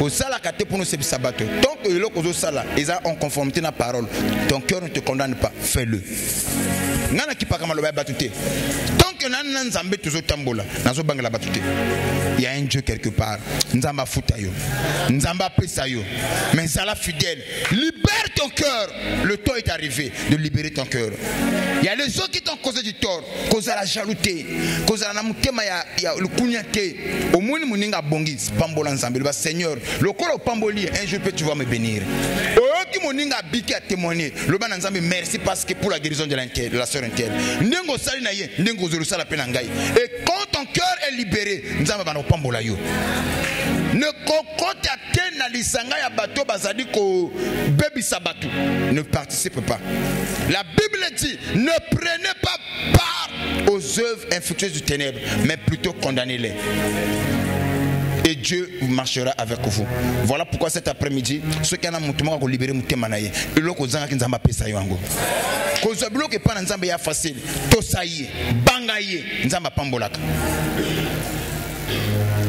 Au salakate pour nous c'est sabato. Tant que le kozo sala, ils ont en conformité na parole. Ton cœur ne te condamne pas, fais-le. Nana qui parle mal batute. Tant que nana nzambe toujours tambola, nazo bangala batute. Il y a un Dieu quelque part. Nzamba futayo, nzamba pesayo. Mais Zala fidèle, libère ton cœur. Le temps est arrivé de libérer ton cœur. Il y a les autres qui t'ont causé du tort, causé la jalousie, causé la namutema ya le kunyate. Au moins moninga bongi, pambola nzambe. Le Seigneur, le corps au pamboli, un jour tu vas me bénir. Au qui moninga biki a témoigné. Le ban nzambe merci parce que pour la guérison de la sœur interne. Nengo sali na ye, nengo zoro sala penangai. Et quand ton cœur est libéré, nzambe ba no pambola yo. Ne cocote à ten à l'isanga ya bateau bazadi ko baby sabatou. Ne participe pas. La Bible dit ne prenez pas part aux œuvres infructueuses du ténèbre, mais plutôt condamnez-les. Et Dieu marchera avec vous. Voilà pourquoi cet après-midi, ceux qui ont libéré Moutemanaye, ils ont fait ça facile. Tosaye, bangaye, nzamba pambolaka.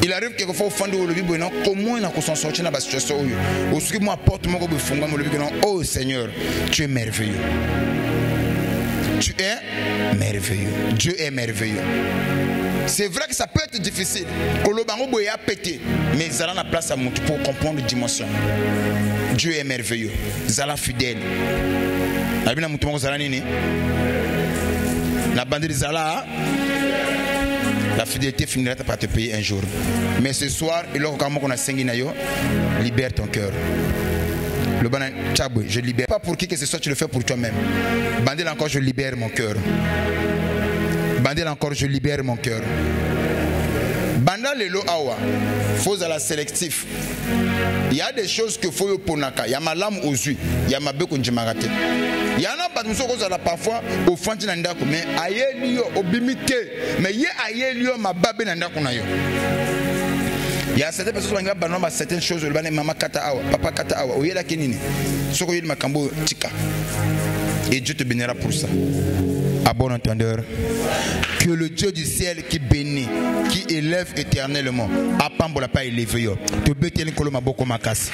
Il arrive quelquefois au fond de l'Olympique, comment il a qu'on s'en sortir dans la situation où ce qui m'apporte mon gobe fonga mon Olympique, oh Seigneur, tu es merveilleux. Tu es merveilleux. Dieu est merveilleux. C'est vrai que ça peut être difficile. Kolobango boye a pété, mais Zala n'a place à monter pour comprendre la dimension. Dieu est merveilleux. Zala fidèle. Abina mutumo Zala nini? La bande de Zala. La fidélité finira par te payer un jour. Mais ce soir, libère ton cœur. Le banan, je libère. Pas pour qui que ce soit, tu le fais pour toi-même. Bandel encore, je libère mon cœur. Bandel encore, je libère mon cœur. Bandel le lo awa, faut à la sélectif. Il y a des choses que faut pour naka. Il y a ma lame aux yeux. Il y a ma bec au djimarate. Il y en a pas de choses parfois au fond de l'andako, mais aïe lio au bimité, mais y aïe lio ma babé n'andako na yo. Il y a certaines personnes qui ont certaines choses, le maman kata awa, papa kata awa, ou yela kenini, soko yel makambo tika. Et Dieu te bénira pour ça. À bon entendeur, que le Dieu du ciel qui bénit, qui élève éternellement, à Pambola pas élevé yo, te bétélin koloma boko makas.